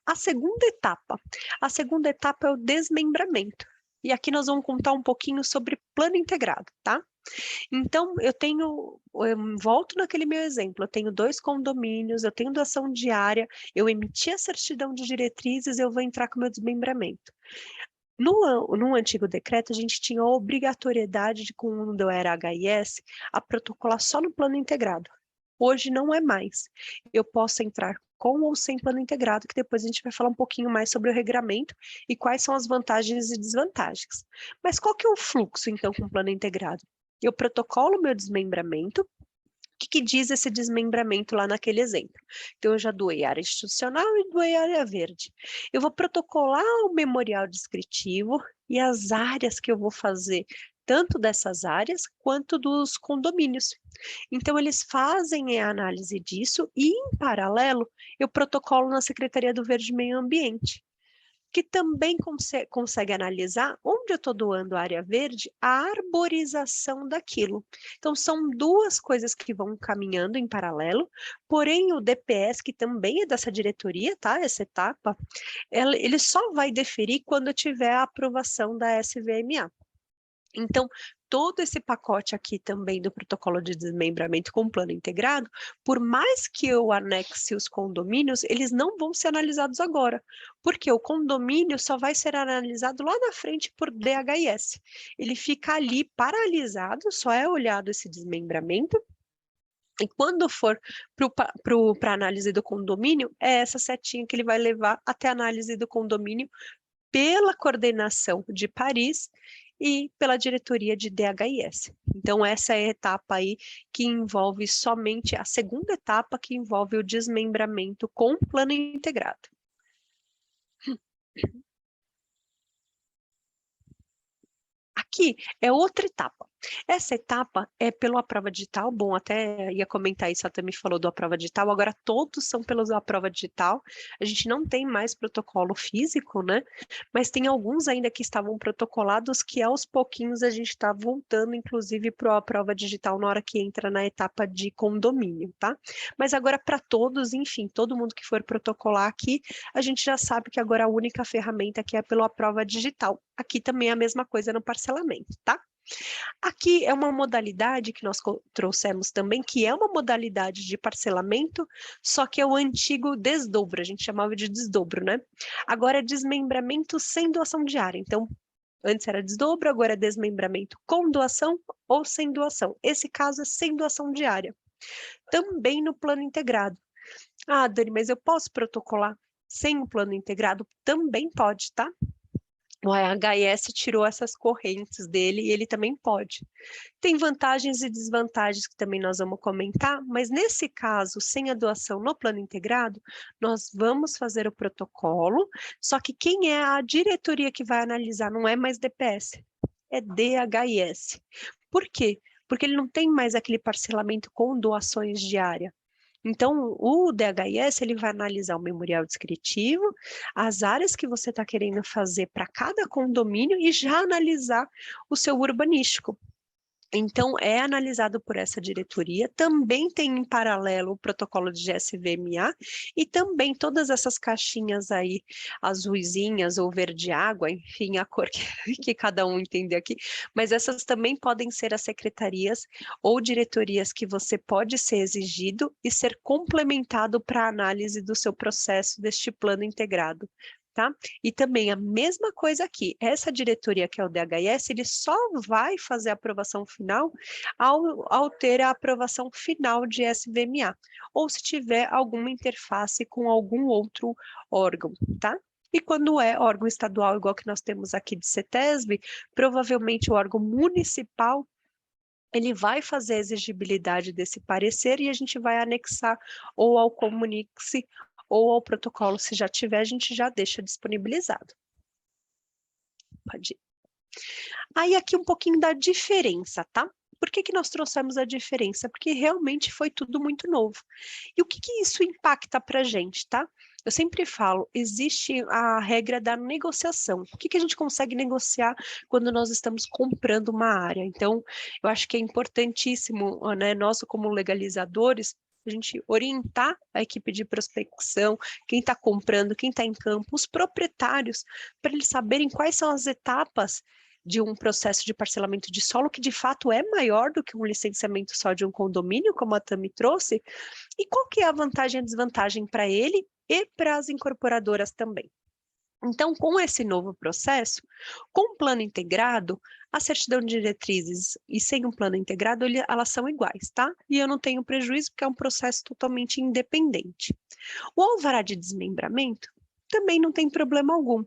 A segunda etapa é o desmembramento. E aqui nós vamos contar um pouquinho sobre plano integrado, tá? Então, eu volto naquele meu exemplo, eu tenho 2 condomínios, eu tenho doação diária, eu emiti a certidão de diretrizes, eu vou entrar com o meu desmembramento. No antigo decreto, a gente tinha a obrigatoriedade de, quando eu era HIS, a protocolar só no plano integrado. Hoje não é mais. Eu posso entrar com ou sem plano integrado, que depois a gente vai falar um pouquinho mais sobre o regramento e quais são as vantagens e desvantagens. Mas qual que é o fluxo, então, com o plano integrado? Eu protocolo meu desmembramento. O que diz esse desmembramento lá naquele exemplo? Então, eu já doei área institucional e doei área verde. Eu vou protocolar o memorial descritivo e as áreas que eu vou fazer, tanto dessas áreas quanto dos condomínios. Então, eles fazem a análise disso e, em paralelo, eu protocolo na Secretaria do Verde e Meio Ambiente, que também consegue analisar onde eu estou doando a área verde, a arborização daquilo. Então, são 2 coisas que vão caminhando em paralelo, porém o DPS, que também é dessa diretoria, tá? Essa etapa, ele só vai deferir quando tiver a aprovação da SVMA. Então, todo esse pacote aqui também do protocolo de desmembramento com plano integrado, por mais que eu anexe os condomínios, eles não vão ser analisados agora, porque o condomínio só vai ser analisado lá na frente por DHIS. Ele fica ali paralisado, só é olhado esse desmembramento, e quando for para a análise do condomínio, é essa setinha que ele vai levar até a análise do condomínio pela coordenação de Paris e pela diretoria de DHIS. Então, essa é a etapa aí que envolve somente a segunda etapa, que envolve o desmembramento com plano integrado. Aqui é outra etapa. Essa etapa é pela prova digital. Bom, até ia comentar isso, até me falou da prova digital. Agora todos são pela prova digital. A gente não tem mais protocolo físico, né? Mas tem alguns ainda que estavam protocolados que aos pouquinhos a gente está voltando, inclusive, para a prova digital na hora que entra na etapa de condomínio, tá? Mas agora para todos, enfim, todo mundo que for protocolar aqui, a gente já sabe que agora a única ferramenta que é pela prova digital. Aqui também é a mesma coisa no parcelamento, tá? Aqui é uma modalidade que nós trouxemos também, que é uma modalidade de parcelamento, só que é o antigo desdobro, a gente chamava de desdobro, né? Agora é desmembramento sem doação diária. Então, antes era desdobro, agora é desmembramento com doação ou sem doação. Esse caso é sem doação diária. Também no plano integrado. Ah, Dani, mas eu posso protocolar sem o plano integrado? Também pode, tá? O HIS tirou essas correntes dele e ele também pode. Tem vantagens e desvantagens que também nós vamos comentar, mas nesse caso, sem a doação no plano integrado, nós vamos fazer o protocolo, só que quem é a diretoria que vai analisar não é mais DPS, é DHIS. Por quê? Porque ele não tem mais aquele parcelamento com doações diárias. Então, o DHIS, ele vai analisar o memorial descritivo, as áreas que você está querendo fazer para cada condomínio e já analisar o seu urbanístico. Então, é analisado por essa diretoria, também tem em paralelo o protocolo de GSVMA e também todas essas caixinhas aí, azuisinhas ou verde água, enfim, a cor que cada um entender aqui, mas essas também podem ser as secretarias ou diretorias que você pode ser exigido e ser complementado para a análise do seu processo deste plano integrado. Tá? E também a mesma coisa aqui, essa diretoria que é o DHIS, ele só vai fazer a aprovação final ao ter a aprovação final de SVMA, ou se tiver alguma interface com algum outro órgão, tá? E quando é órgão estadual, igual que nós temos aqui de CETESB, provavelmente o órgão municipal, ele vai fazer a exigibilidade desse parecer e a gente vai anexar ou ao Comunique-se ou ao protocolo, se já tiver, a gente já deixa disponibilizado. Pode ir. Aí aqui um pouquinho da diferença, tá? Por que que nós trouxemos a diferença? Porque realmente foi tudo muito novo. E o que que isso impacta para a gente, tá? Eu sempre falo, existe a regra da negociação. O que que a gente consegue negociar quando nós estamos comprando uma área? Então, eu acho que é importantíssimo, né, nós como legalizadores, a gente orientar a equipe de prospecção, quem está comprando, quem está em campo, os proprietários, para eles saberem quais são as etapas de um processo de parcelamento de solo, que de fato é maior do que um licenciamento só de um condomínio, como a Tami trouxe, e qual que é a vantagem e a desvantagem para ele e para as incorporadoras também. Então, com esse novo processo, com o plano integrado, a certidão de diretrizes e sem um plano integrado, elas são iguais, tá? E eu não tenho prejuízo porque é um processo totalmente independente. O alvará de desmembramento também não tem problema algum.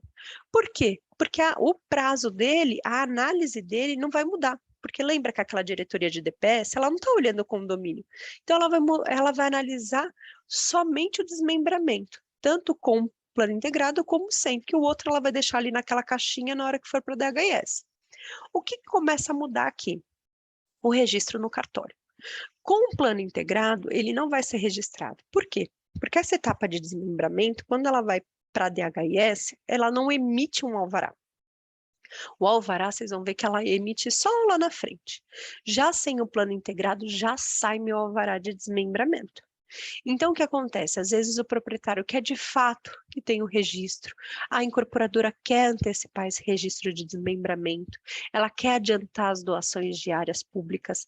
Por quê? Porque o prazo dele, a análise dele não vai mudar. Porque lembra que aquela diretoria de DPS, ela não está olhando o condomínio. Então, ela vai analisar somente o desmembramento, tanto com plano integrado como sem, que o outro ela vai deixar ali naquela caixinha na hora que for para o DHIS. O que começa a mudar aqui? O registro no cartório. Com o plano integrado, ele não vai ser registrado. Por quê? Porque essa etapa de desmembramento, quando ela vai para a DHIS, ela não emite um alvará. O alvará, vocês vão ver que ela emite só lá na frente. Já sem o plano integrado, já sai meu alvará de desmembramento. Então, o que acontece? Às vezes o proprietário quer de fato que tenha o registro, a incorporadora quer antecipar esse registro de desmembramento, ela quer adiantar as doações de áreas públicas,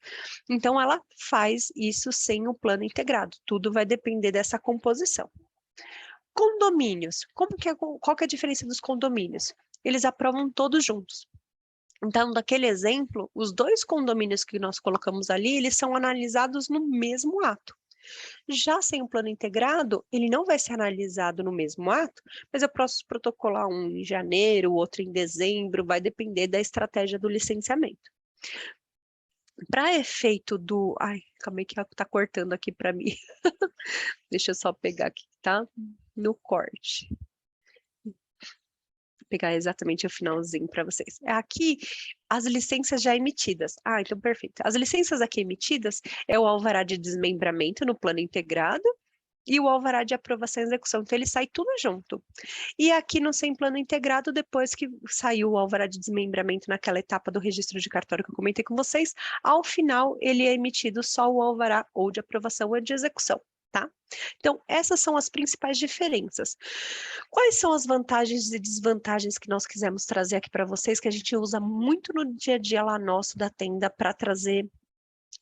então ela faz isso sem o plano integrado, tudo vai depender dessa composição. Condomínios, qual que é a diferença dos condomínios? Eles aprovam todos juntos. Então, daquele exemplo, os 2 condomínios que nós colocamos ali, eles são analisados no mesmo ato. Já sem o plano integrado, ele não vai ser analisado no mesmo ato, mas eu posso protocolar um em janeiro, outro em dezembro, vai depender da estratégia do licenciamento. Para efeito do... Ai, calma aí que tá cortando aqui para mim. Deixa eu só pegar aqui, tá? No corte. Vou pegar exatamente o finalzinho para vocês. Aqui, as licenças já emitidas. Ah, então perfeito. As licenças aqui emitidas é o alvará de desmembramento no plano integrado e o alvará de aprovação e execução. Então, ele sai tudo junto. E aqui no sem plano integrado, depois que saiu o alvará de desmembramento naquela etapa do registro de cartório que eu comentei com vocês, ao final, ele é emitido só o alvará ou de aprovação ou de execução. Tá? Então, essas são as principais diferenças. Quais são as vantagens e desvantagens que nós quisemos trazer aqui para vocês, que a gente usa muito no dia a dia lá nosso da tenda para trazer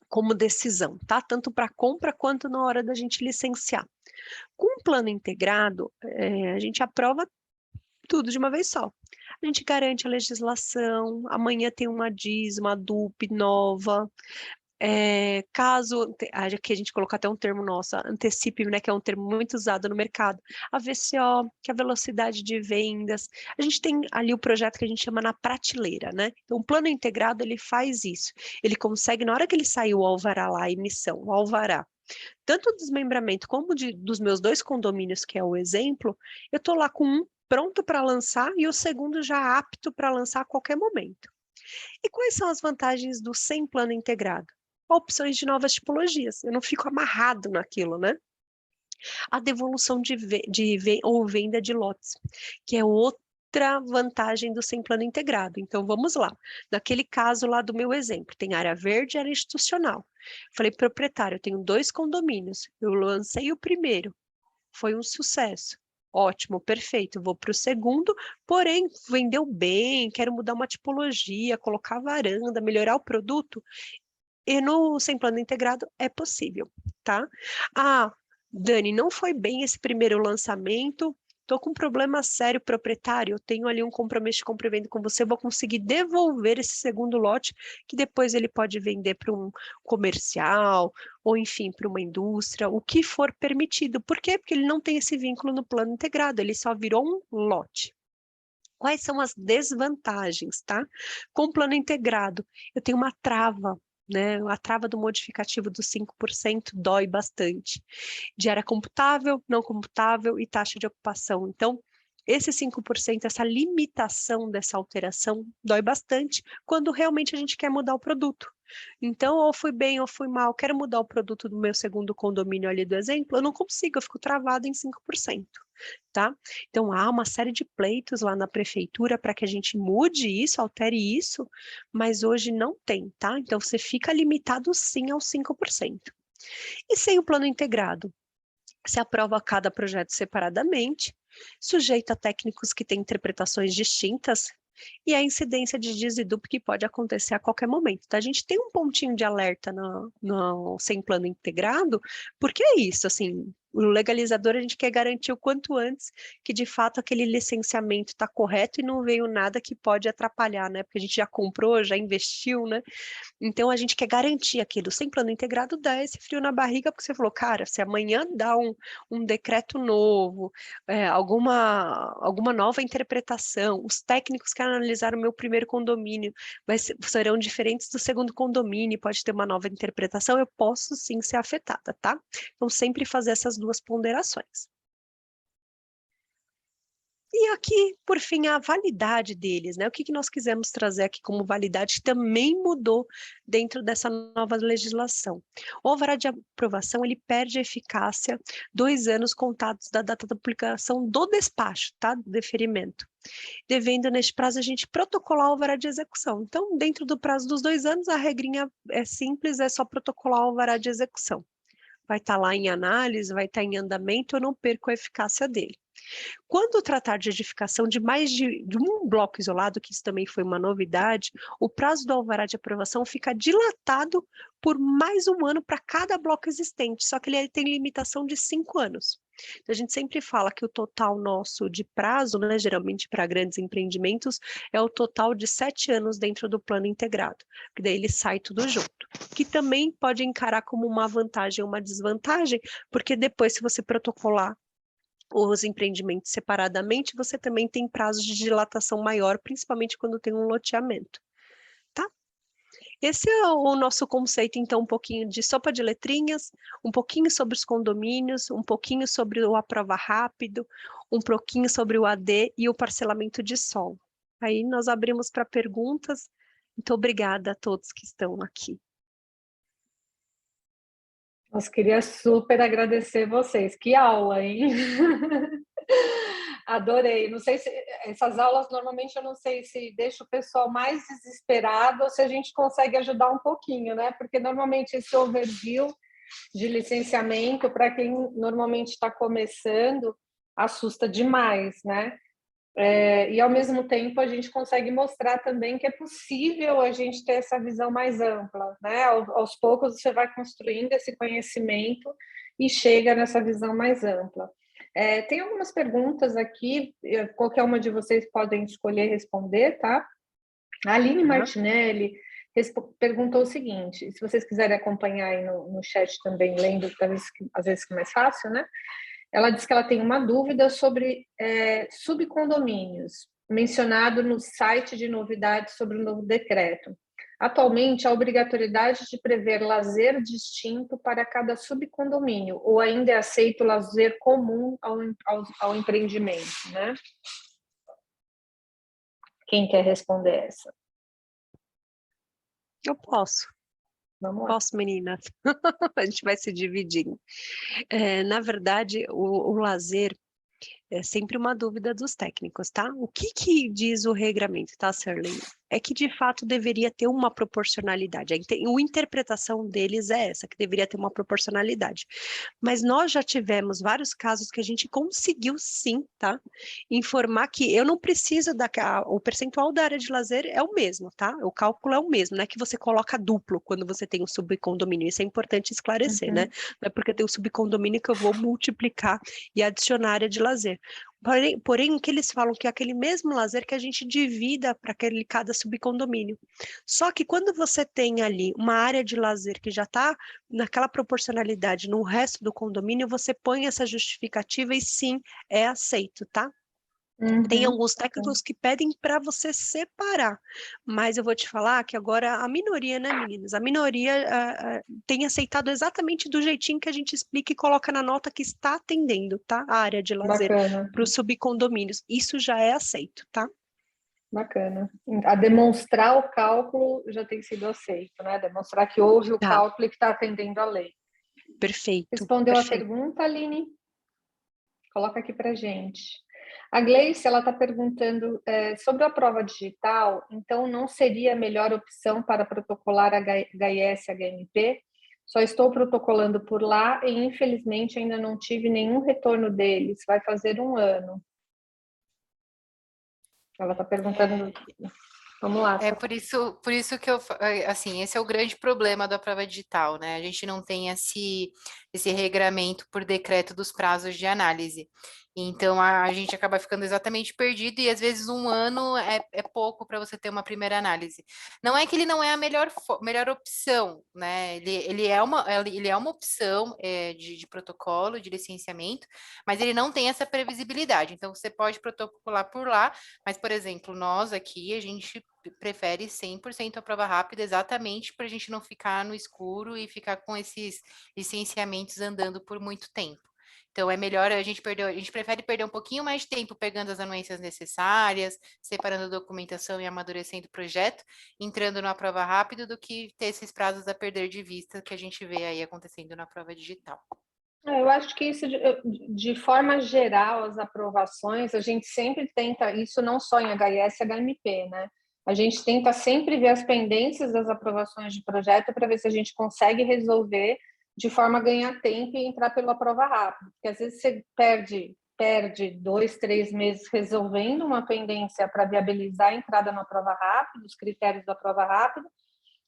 como decisão, tá? Tanto para compra quanto na hora da gente licenciar. Com um plano integrado, a gente aprova tudo de uma vez só. A gente garante a legislação, amanhã tem uma DIS, uma DUP nova. Caso, aqui a gente colocou até um termo nosso, antecipe, né, que é um termo muito usado no mercado, a VCO, que é a velocidade de vendas, a gente tem ali o projeto que a gente chama na prateleira, né, então o plano integrado ele faz isso, ele consegue, na hora que ele saiu o alvará lá, a emissão, o alvará, tanto o desmembramento como dos meus 2 condomínios, que é o exemplo, eu tô lá com um pronto para lançar e o segundo já apto para lançar a qualquer momento. E quais são as vantagens do sem plano integrado? Opções de novas tipologias, eu não fico amarrado naquilo, né? A devolução ou venda de lotes, que é outra vantagem do sem plano integrado. Então, vamos lá. Naquele caso lá do meu exemplo, tem área verde e área institucional. Falei, proprietário, eu tenho 2 condomínios, eu lancei o primeiro, foi um sucesso. Ótimo, perfeito, vou para o segundo, porém, vendeu bem, quero mudar uma tipologia, colocar varanda, melhorar o produto, e no sem plano integrado é possível, tá? Ah, Dani, não foi bem esse primeiro lançamento, estou com um problema sério proprietário, eu tenho ali um compromisso de compra e venda com você, vou conseguir devolver esse segundo lote, que depois ele pode vender para um comercial, ou enfim, para uma indústria, o que for permitido. Por quê? Porque ele não tem esse vínculo no plano integrado, ele só virou um lote. Quais são as desvantagens, tá? Com o plano integrado, eu tenho uma trava, né? A trava do modificativo dos 5% dói bastante. De área computável, não computável e taxa de ocupação. Então, esse 5%, essa limitação dessa alteração dói bastante quando realmente a gente quer mudar o produto. Então, ou fui bem ou fui mal, quero mudar o produto do meu segundo condomínio ali do exemplo, eu não consigo, eu fico travado em 5%. Tá? Então, há uma série de pleitos lá na prefeitura para que a gente mude isso, altere isso, mas hoje não tem, tá? Então, você fica limitado sim aos 5%. E sem o plano integrado? Se aprova cada projeto separadamente, sujeito a técnicos que têm interpretações distintas, e a incidência de DIS e DUP que pode acontecer a qualquer momento. Tá? A gente tem um pontinho de alerta no sem plano integrado, porque é isso, assim, o legalizador a gente quer garantir o quanto antes que de fato aquele licenciamento está correto e não veio nada que pode atrapalhar, né? Porque a gente já comprou, já investiu, né? Então a gente quer garantir aquilo. Sem plano integrado dá esse frio na barriga, porque você falou, cara, se amanhã dá um decreto novo, alguma nova interpretação, os técnicos que analisaram o meu primeiro condomínio serão diferentes do segundo condomínio, pode ter uma nova interpretação, eu posso sim ser afetada, tá? Então sempre fazer essas 2 ponderações. E aqui, por fim, a validade deles, né? O que nós quisemos trazer aqui como validade também mudou dentro dessa nova legislação. O alvará de aprovação, ele perde a eficácia 2 anos contados da data da publicação do despacho, tá? Do deferimento. Devendo, neste prazo, a gente protocolar o alvará de execução. Então, dentro do prazo dos 2 anos, a regrinha é simples, é só protocolar o alvará de execução. vai estar lá em análise, vai estar em andamento, eu não perco a eficácia dele. Quando tratar de edificação de mais de um bloco isolado, que isso também foi uma novidade, o prazo do alvará de aprovação fica dilatado por mais um ano para cada bloco existente, só que ele tem limitação de 5 anos. Então, a gente sempre fala que o total nosso de prazo, né, geralmente para grandes empreendimentos, é o total de 7 anos dentro do plano integrado, que daí ele sai tudo junto, que também pode encarar como uma vantagem ou uma desvantagem, porque depois, se você protocolar os empreendimentos separadamente, você também tem prazos de dilatação maior, principalmente quando tem um loteamento, tá? Esse é o nosso conceito, então, um pouquinho de sopa de letrinhas, um pouquinho sobre os condomínios, um pouquinho sobre o aprova rápido, um pouquinho sobre o AD e o parcelamento de solo. Aí nós abrimos para perguntas. Muito obrigada a todos que estão aqui. Nós queria super agradecer vocês. Que aula, hein? Adorei. Não sei se essas aulas normalmente eu não sei se deixa o pessoal mais desesperado ou se a gente consegue ajudar um pouquinho, né? Porque normalmente esse overview de licenciamento, para quem normalmente está começando, assusta demais, né? E ao mesmo tempo a gente consegue mostrar também que é possível a gente ter essa visão mais ampla, né? Aos poucos você vai construindo esse conhecimento e chega nessa visão mais ampla. Tem algumas perguntas aqui, qualquer uma de vocês podem escolher responder, tá? A Aline Martinelli perguntou o seguinte, se vocês quiserem acompanhar aí no chat também, lendo, talvez às vezes fica mais fácil, né? Ela diz que ela tem uma dúvida sobre subcondomínios, mencionado no site de novidades sobre o novo decreto. Atualmente, a obrigatoriedade de prever lazer distinto para cada subcondomínio, ou ainda é aceito lazer comum ao empreendimento, né? Quem quer responder essa? Eu posso. Vamos lá. Posso, meninas? A gente vai se dividindo. Na verdade, o lazer é sempre uma dúvida dos técnicos, tá? O que diz o regramento, tá, Sirley? É que, de fato, deveria ter uma proporcionalidade. A interpretação deles é essa, que deveria ter uma proporcionalidade. Mas nós já tivemos vários casos que a gente conseguiu, sim, tá? Informar que eu não preciso o percentual da área de lazer é o mesmo, tá? O cálculo é o mesmo, não é que você coloca duplo quando você tem um subcondomínio. Isso é importante esclarecer, né? Não é porque tem um subcondomínio que eu vou multiplicar e adicionar área de lazer. Porém, o que eles falam que é aquele mesmo lazer que a gente divida para cada subcondomínio. Só que quando você tem ali uma área de lazer que já está naquela proporcionalidade no resto do condomínio, você põe essa justificativa e sim, é aceito, tá? Tem alguns técnicos que pedem para você separar, mas eu vou te falar que agora a minoria, né, meninas? A minoria tem aceitado exatamente do jeitinho que a gente explica e coloca na nota que está atendendo, tá? A área de lazer para os subcondomínios. Isso já é aceito, tá? Bacana. A demonstrar o cálculo já tem sido aceito, né? Demonstrar que houve o cálculo e que está atendendo a lei. Perfeito. Respondeu a pergunta, Aline? Coloca aqui para gente. A Gleice, ela está perguntando sobre a prova digital, então não seria a melhor opção para protocolar HIS HMP? Só estou protocolando por lá e infelizmente ainda não tive nenhum retorno deles, vai fazer 1 ano. Ela está perguntando... Vamos lá. Por isso que assim, esse é o grande problema da prova digital, né? A gente não tem esse regramento por decreto dos prazos de análise. Então, a gente acaba ficando exatamente perdido e, às vezes, 1 ano é pouco para você ter uma primeira análise. Não é que ele não é a melhor opção, né? Ele é uma opção de protocolo, de licenciamento, mas ele não tem essa previsibilidade. Então, você pode protocolar por lá, mas, por exemplo, nós aqui, a gente prefere 100% a prova rápida, exatamente para a gente não ficar no escuro e ficar com esses licenciamentos andando por muito tempo. Então, é melhor a gente prefere perder um pouquinho mais de tempo pegando as anuências necessárias, separando a documentação e amadurecendo o projeto, entrando na prova rápida, do que ter esses prazos a perder de vista que a gente vê aí acontecendo na prova digital. Eu acho que isso, de forma geral, as aprovações, a gente sempre tenta, isso não só em HIS e HMP, né? A gente tenta sempre ver as pendências das aprovações de projeto para ver se a gente consegue resolver de forma a ganhar tempo e entrar pela prova rápida. Porque às vezes você perde 2, 3 meses resolvendo uma pendência para viabilizar a entrada na prova rápida, os critérios da prova rápida,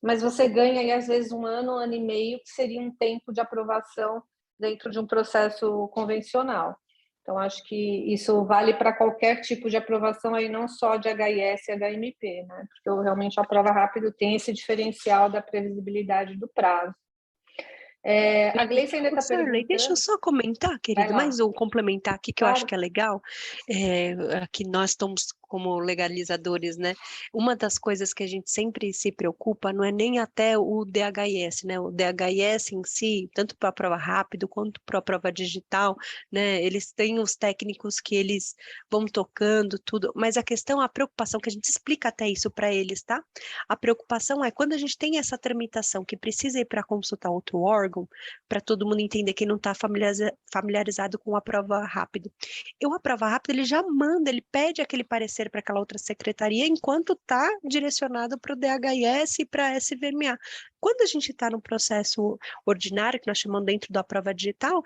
mas você ganha aí, às vezes, 1 ano, 1 ano e meio, que seria um tempo de aprovação dentro de um processo convencional. Então, acho que isso vale para qualquer tipo de aprovação, aí não só de HIS e HMP, né? Porque realmente a prova rápida tem esse diferencial da previsibilidade do prazo. A Gleice ainda está Sarley, deixa eu perguntando... só comentar, querido, mais um complementar aqui que eu acho que é legal, que nós estamos como legalizadores, né? Uma das coisas que a gente sempre se preocupa não é nem até o DHIS, né? O DHIS em si, tanto para a prova rápida quanto para a prova digital, né? Eles têm os técnicos que eles vão tocando tudo, mas a questão, a preocupação, que a gente explica até isso para eles, tá? A preocupação é quando a gente tem essa tramitação que precisa ir para consultar outro órgão, para todo mundo entender que não está familiarizado com a prova rápida. A prova rápida, ele já manda, ele pede aquele parecer para aquela outra secretaria, enquanto está direcionado para o DHIS e para a SVMA. Quando a gente está no processo ordinário, que nós chamamos dentro da prova digital,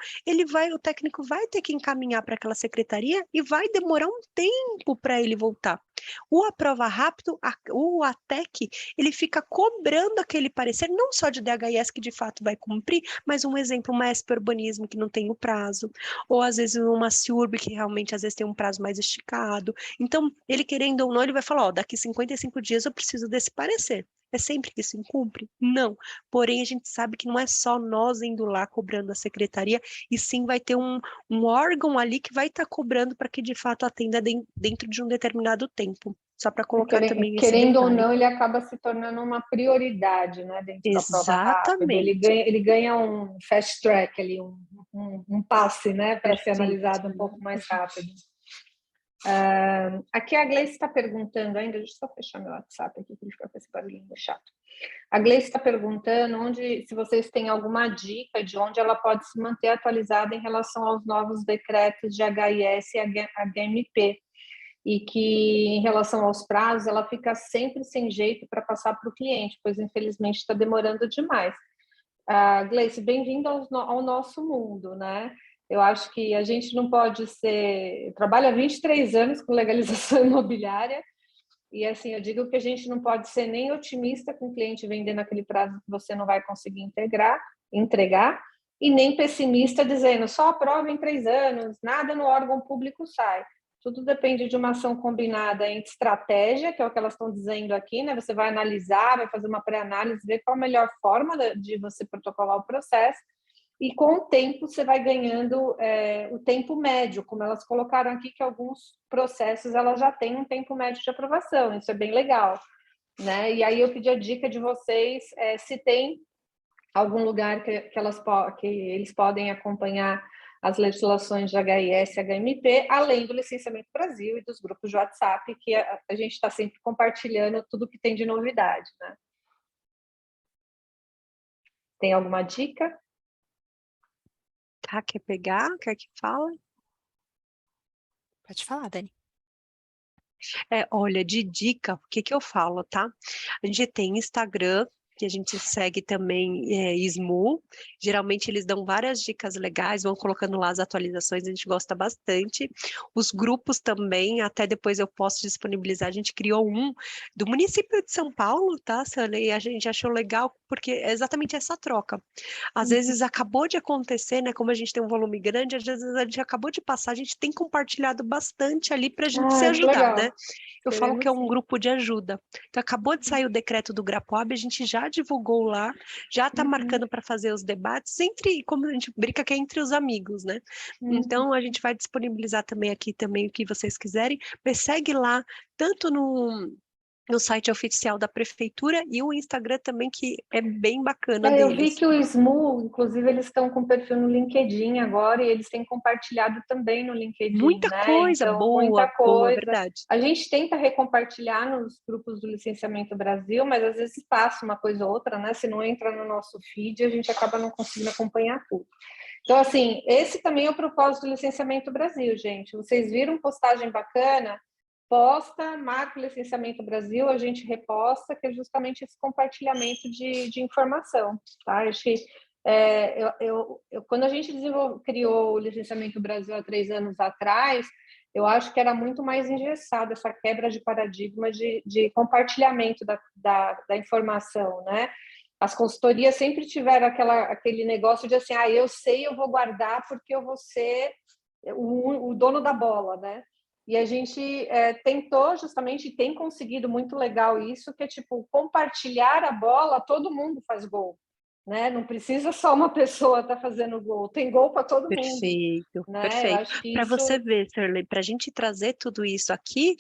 o técnico vai ter que encaminhar para aquela secretaria e vai demorar um tempo para ele voltar. O aprova rápido, o ATEC, ele fica cobrando aquele parecer, não só de DHIS que de fato vai cumprir, mas um exemplo, uma SP Urbanismo que não tem o prazo, ou às vezes uma CIURB que realmente às vezes tem um prazo mais esticado. Então, ele querendo ou não, ele vai falar, daqui 55 dias eu preciso desse parecer. É sempre que isso incumpre? Não. Porém, a gente sabe que não é só nós indo lá cobrando a secretaria, e sim vai ter um órgão ali que vai estar cobrando para que de fato atenda dentro de um determinado tempo. Só para colocar também esse detalhe. Querendo ou não, ele acaba se tornando uma prioridade, né, dentro da prova rápida. Ele ganha um fast track ali, um passe, né, para ser analisado um pouco mais rápido. Aqui a Gleice está perguntando ainda, deixa eu só fechar meu WhatsApp aqui, que ele fica com esse barulhinho chato. A Gleice está perguntando se vocês têm alguma dica de onde ela pode se manter atualizada em relação aos novos decretos de HIS e HMP, e que, em relação aos prazos, ela fica sempre sem jeito para passar para o cliente, pois, infelizmente, está demorando demais. Gleice, bem-vinda ao nosso mundo, né? Eu acho que a gente não pode ser... Eu trabalho há 23 anos com legalização imobiliária, e, assim, eu digo que a gente não pode ser nem otimista com o cliente vendendo aquele prazo que você não vai conseguir entregar, e nem pessimista dizendo só aprova em 3 anos, nada no órgão público sai. Tudo depende de uma ação combinada entre estratégia, que é o que elas estão dizendo aqui, né? Você vai analisar, vai fazer uma pré-análise, ver qual a melhor forma de você protocolar o processo, e com o tempo você vai ganhando o tempo médio, como elas colocaram aqui, que alguns processos elas já têm um tempo médio de aprovação, isso é bem legal, né? E aí eu pedi a dica de vocês, se tem algum lugar que eles podem acompanhar as legislações de HIS e HMP, além do Licenciamento Brasil e dos grupos de WhatsApp, que a gente está sempre compartilhando tudo que tem de novidade, né? Tem alguma dica? Quer pegar? Quer que fala? Pode falar, Dani. Olha, de dica, o que eu falo, tá? A gente tem Instagram, que a gente segue também SMU, geralmente eles dão várias dicas legais, vão colocando lá as atualizações, a gente gosta bastante. Os grupos também, até depois eu posso disponibilizar, a gente criou um do município de São Paulo, tá, Sana? E a gente achou legal, porque é exatamente essa troca. Às vezes acabou de acontecer, né, como a gente tem um volume grande, às vezes a gente acabou de passar, a gente tem compartilhado bastante ali para a gente se ajudar, legal. né? Eu falo que é um grupo de ajuda. Então, acabou de sair o decreto do Grapoab, a gente já divulgou lá, já está marcando para fazer os debates, como a gente brinca que é entre os amigos, né? Então, a gente vai disponibilizar também aqui também o que vocês quiserem, mas segue lá, tanto no site oficial da prefeitura e o Instagram também, que é bem bacana deles. Eu vi que o SMU, inclusive, eles estão com perfil no LinkedIn agora, e eles têm compartilhado também no LinkedIn, muita coisa, então, boa, muita coisa. Boa, verdade. A gente tenta recompartilhar nos grupos do Licenciamento Brasil, mas às vezes passa uma coisa ou outra, né? Se não entra no nosso feed, a gente acaba não conseguindo acompanhar tudo. Então, assim, esse também é o propósito do Licenciamento Brasil, gente. Vocês viram postagem bacana? Posta, marca o Licenciamento Brasil, a gente reposta, que é justamente esse compartilhamento de informação, tá? Acho que Quando a gente criou o Licenciamento Brasil há 3 anos atrás, eu acho que era muito mais engessado essa quebra de paradigma de compartilhamento da informação, né? As consultorias sempre tiveram aquele negócio de assim, eu sei, eu vou guardar porque eu vou ser o dono da bola, né? E a gente tentou justamente, e tem conseguido muito legal isso, que é tipo, compartilhar a bola, todo mundo faz gol, né? Não precisa só uma pessoa estar fazendo gol, tem gol para todo mundo. Perfeito, Né? perfeito. Eu acho que Para isso... você ver, Shirley, para a gente trazer tudo isso aqui,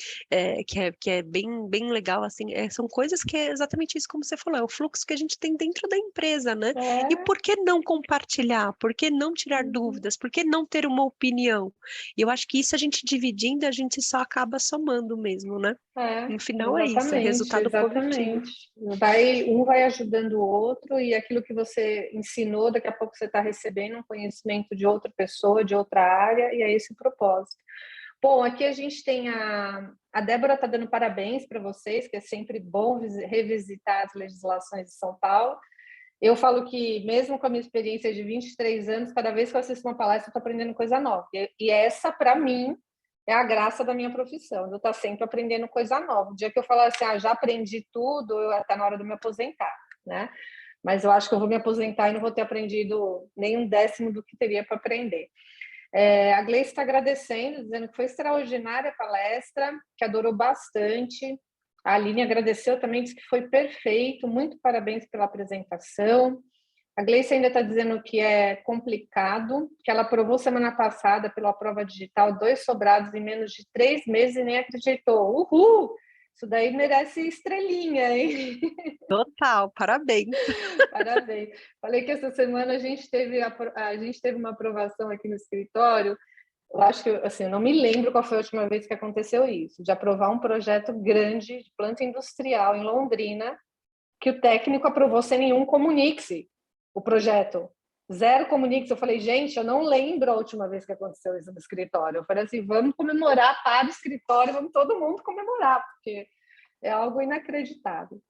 que é bem legal, assim, são coisas que é exatamente isso como você falou, é o fluxo que a gente tem dentro da empresa, né? E por que não compartilhar? Por que não tirar dúvidas? Por que não ter uma opinião? E eu acho que isso a gente dividindo, a gente só acaba somando mesmo, né? No final é isso, é resultado positivo. Um vai ajudando o outro, e aquilo que você ensinou, daqui a pouco você está recebendo um conhecimento de outra pessoa, de outra área, e é esse o propósito. Bom, aqui a gente tem a Débora está dando parabéns para vocês, que é sempre bom revisitar as legislações de São Paulo. Eu falo que, mesmo com a minha experiência de 23 anos, cada vez que eu assisto uma palestra, eu estou aprendendo coisa nova. E essa, para mim, é a graça da minha profissão, eu estou sempre aprendendo coisa nova. O dia que eu falar assim, já aprendi tudo, está na hora de me aposentar, né? Mas eu acho que eu vou me aposentar e não vou ter aprendido nem 1/10 do que teria para aprender. A Gleice está agradecendo, dizendo que foi extraordinária a palestra, que adorou bastante. A Aline agradeceu também, disse que foi perfeito, muito parabéns pela apresentação. A Gleice ainda está dizendo que é complicado, que ela aprovou semana passada pela prova digital 2 sobrados em menos de 3 meses e nem acreditou. Uhul! Isso daí merece estrelinha, hein? Total, parabéns. Parabéns. Falei que essa semana a gente teve uma aprovação aqui no escritório. Eu acho que, assim, eu não me lembro qual foi a última vez que aconteceu isso, de aprovar um projeto grande de planta industrial em Londrina, que o técnico aprovou sem nenhum comunique-se, o projeto. 0 comunique-se. Eu falei, gente, eu não lembro a última vez que aconteceu isso no escritório. Eu falei assim, vamos comemorar para o escritório, vamos todo mundo comemorar, porque é algo inacreditável.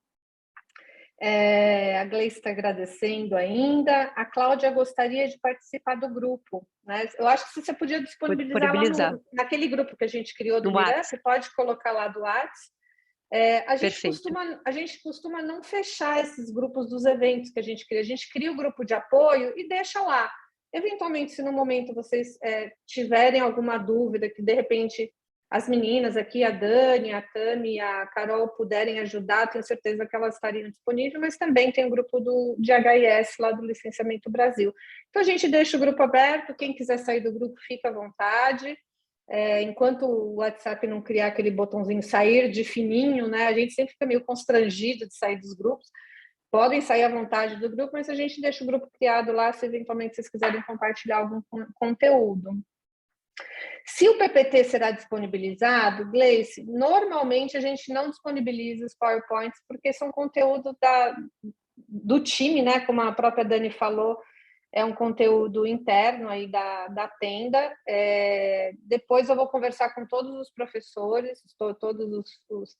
A Gleice está agradecendo ainda. A Cláudia gostaria de participar do grupo, né? Eu acho que você podia disponibilizar lá naquele grupo que a gente criou do Miran, você pode colocar lá do WhatsApp. A gente costuma não fechar esses grupos dos eventos que a gente cria. A gente cria o grupo de apoio e deixa lá. Eventualmente, se no momento vocês tiverem alguma dúvida, que de repente as meninas aqui, a Dani, a Tami e a Carol puderem ajudar, tenho certeza que elas estariam disponíveis, mas também tem o grupo de HIS lá do Licenciamento Brasil. Então, a gente deixa o grupo aberto, quem quiser sair do grupo, fica à vontade. Enquanto o WhatsApp não criar aquele botãozinho sair de fininho, né, a gente sempre fica meio constrangido de sair dos grupos. Podem sair à vontade do grupo, mas a gente deixa o grupo criado lá, se eventualmente vocês quiserem compartilhar algum conteúdo. Se o PPT será disponibilizado, Gleice, normalmente a gente não disponibiliza os PowerPoints porque são conteúdo do time, né? Como a própria Dani falou, é um conteúdo interno aí da tenda. Depois eu vou conversar com todos os professores, todos os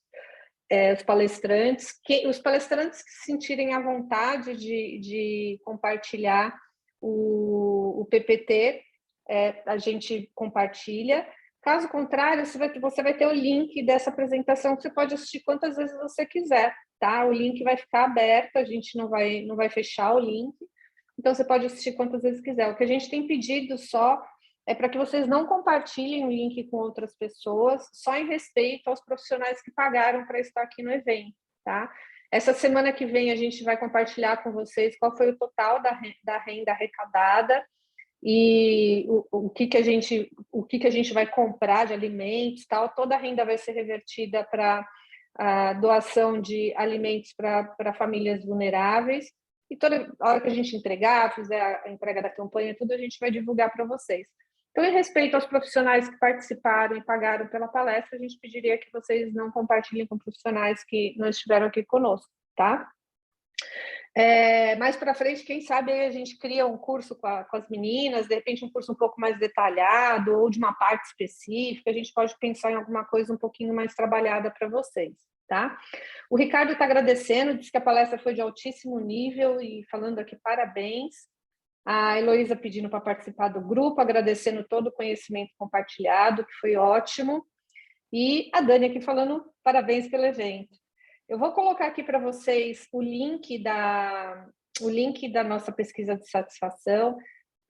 palestrantes, os palestrantes que se sentirem à vontade de compartilhar o PPT, a gente compartilha. Caso contrário, você vai ter o link dessa apresentação que você pode assistir quantas vezes você quiser, tá? O link vai ficar aberto, a gente não vai fechar o link, então você pode assistir quantas vezes quiser. O que a gente tem pedido só é para que vocês não compartilhem o link com outras pessoas, só em respeito aos profissionais que pagaram para estar aqui no evento, tá? Essa semana que vem a gente vai compartilhar com vocês qual foi o total da renda arrecadada e o que a gente vai comprar de alimentos, tal. Toda a renda vai ser revertida para a doação de alimentos para famílias vulneráveis, e toda hora que a gente fizer a entrega da campanha, tudo a gente vai divulgar para vocês. Então, em respeito aos profissionais que participaram e pagaram pela palestra, a gente pediria que vocês não compartilhem com profissionais que não estiveram aqui conosco, tá? Mais para frente, quem sabe a gente cria um curso com as meninas, de repente um curso um pouco mais detalhado ou de uma parte específica, a gente pode pensar em alguma coisa um pouquinho mais trabalhada para vocês, tá? O Ricardo está agradecendo, disse que a palestra foi de altíssimo nível e falando aqui parabéns. A Heloísa pedindo para participar do grupo, agradecendo todo o conhecimento compartilhado, que foi ótimo. E a Dani aqui falando parabéns pelo evento. Eu vou colocar aqui para vocês o link da nossa pesquisa de satisfação.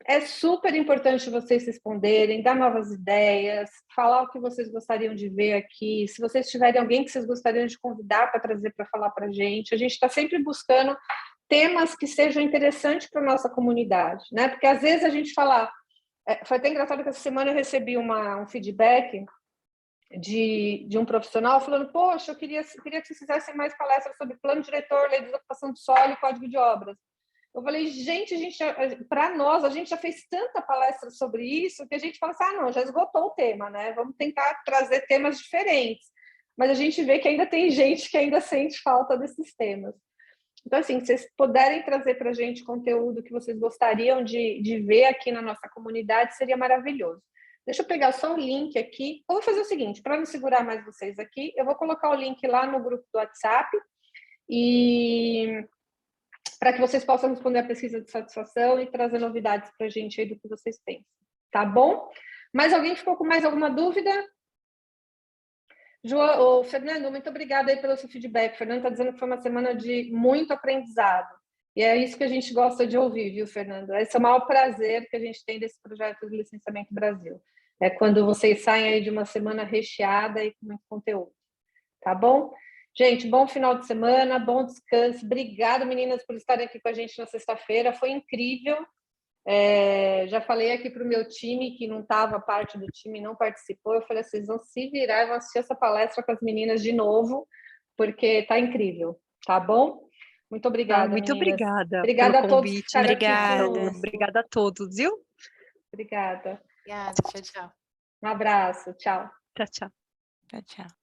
É super importante vocês responderem, dar novas ideias, falar o que vocês gostariam de ver aqui. Se vocês tiverem alguém que vocês gostariam de convidar para trazer para falar para a gente está sempre buscando temas que sejam interessantes para a nossa comunidade, né? Porque às vezes a gente fala... Foi até engraçado que essa semana eu recebi um feedback de um profissional falando, poxa, eu queria que vocês fizessem mais palestras sobre plano diretor, lei de ocupação de solo e código de obras. Eu falei, gente, para nós, a gente já fez tanta palestra sobre isso que a gente fala assim, não, já esgotou o tema, né? Vamos tentar trazer temas diferentes. Mas a gente vê que ainda tem gente que ainda sente falta desses temas. Então, assim, se vocês puderem trazer para a gente conteúdo que vocês gostariam de ver aqui na nossa comunidade, seria maravilhoso. Deixa eu pegar só o link aqui. Eu vou fazer o seguinte, para não segurar mais vocês aqui, eu vou colocar o link lá no grupo do WhatsApp e para que vocês possam responder a pesquisa de satisfação e trazer novidades para a gente aí do que vocês pensam. Tá bom? Mais alguém ficou com mais alguma dúvida? João, Fernando, muito obrigada aí pelo seu feedback. O Fernando está dizendo que foi uma semana de muito aprendizado. E é isso que a gente gosta de ouvir, viu, Fernando? Esse é o maior prazer que a gente tem desse projeto de Licenciamento Brasil. É quando vocês saem aí de uma semana recheada e com muito conteúdo. Tá bom? Gente, bom final de semana, bom descanso. Obrigada, meninas, por estarem aqui com a gente na sexta-feira. Foi incrível. Já falei aqui para o meu time, que não estava parte do time, não participou. Eu falei, vocês vão se virar e vão assistir essa palestra com as meninas de novo, porque está incrível, tá bom? Muito obrigada, muito meninas. obrigada. Obrigada a todos que ficaram Obrigada. aqui. Obrigada a todos, viu? Obrigada. Obrigada, tchau, tchau. Um abraço, tchau. Tchau, tchau. Tchau, tchau.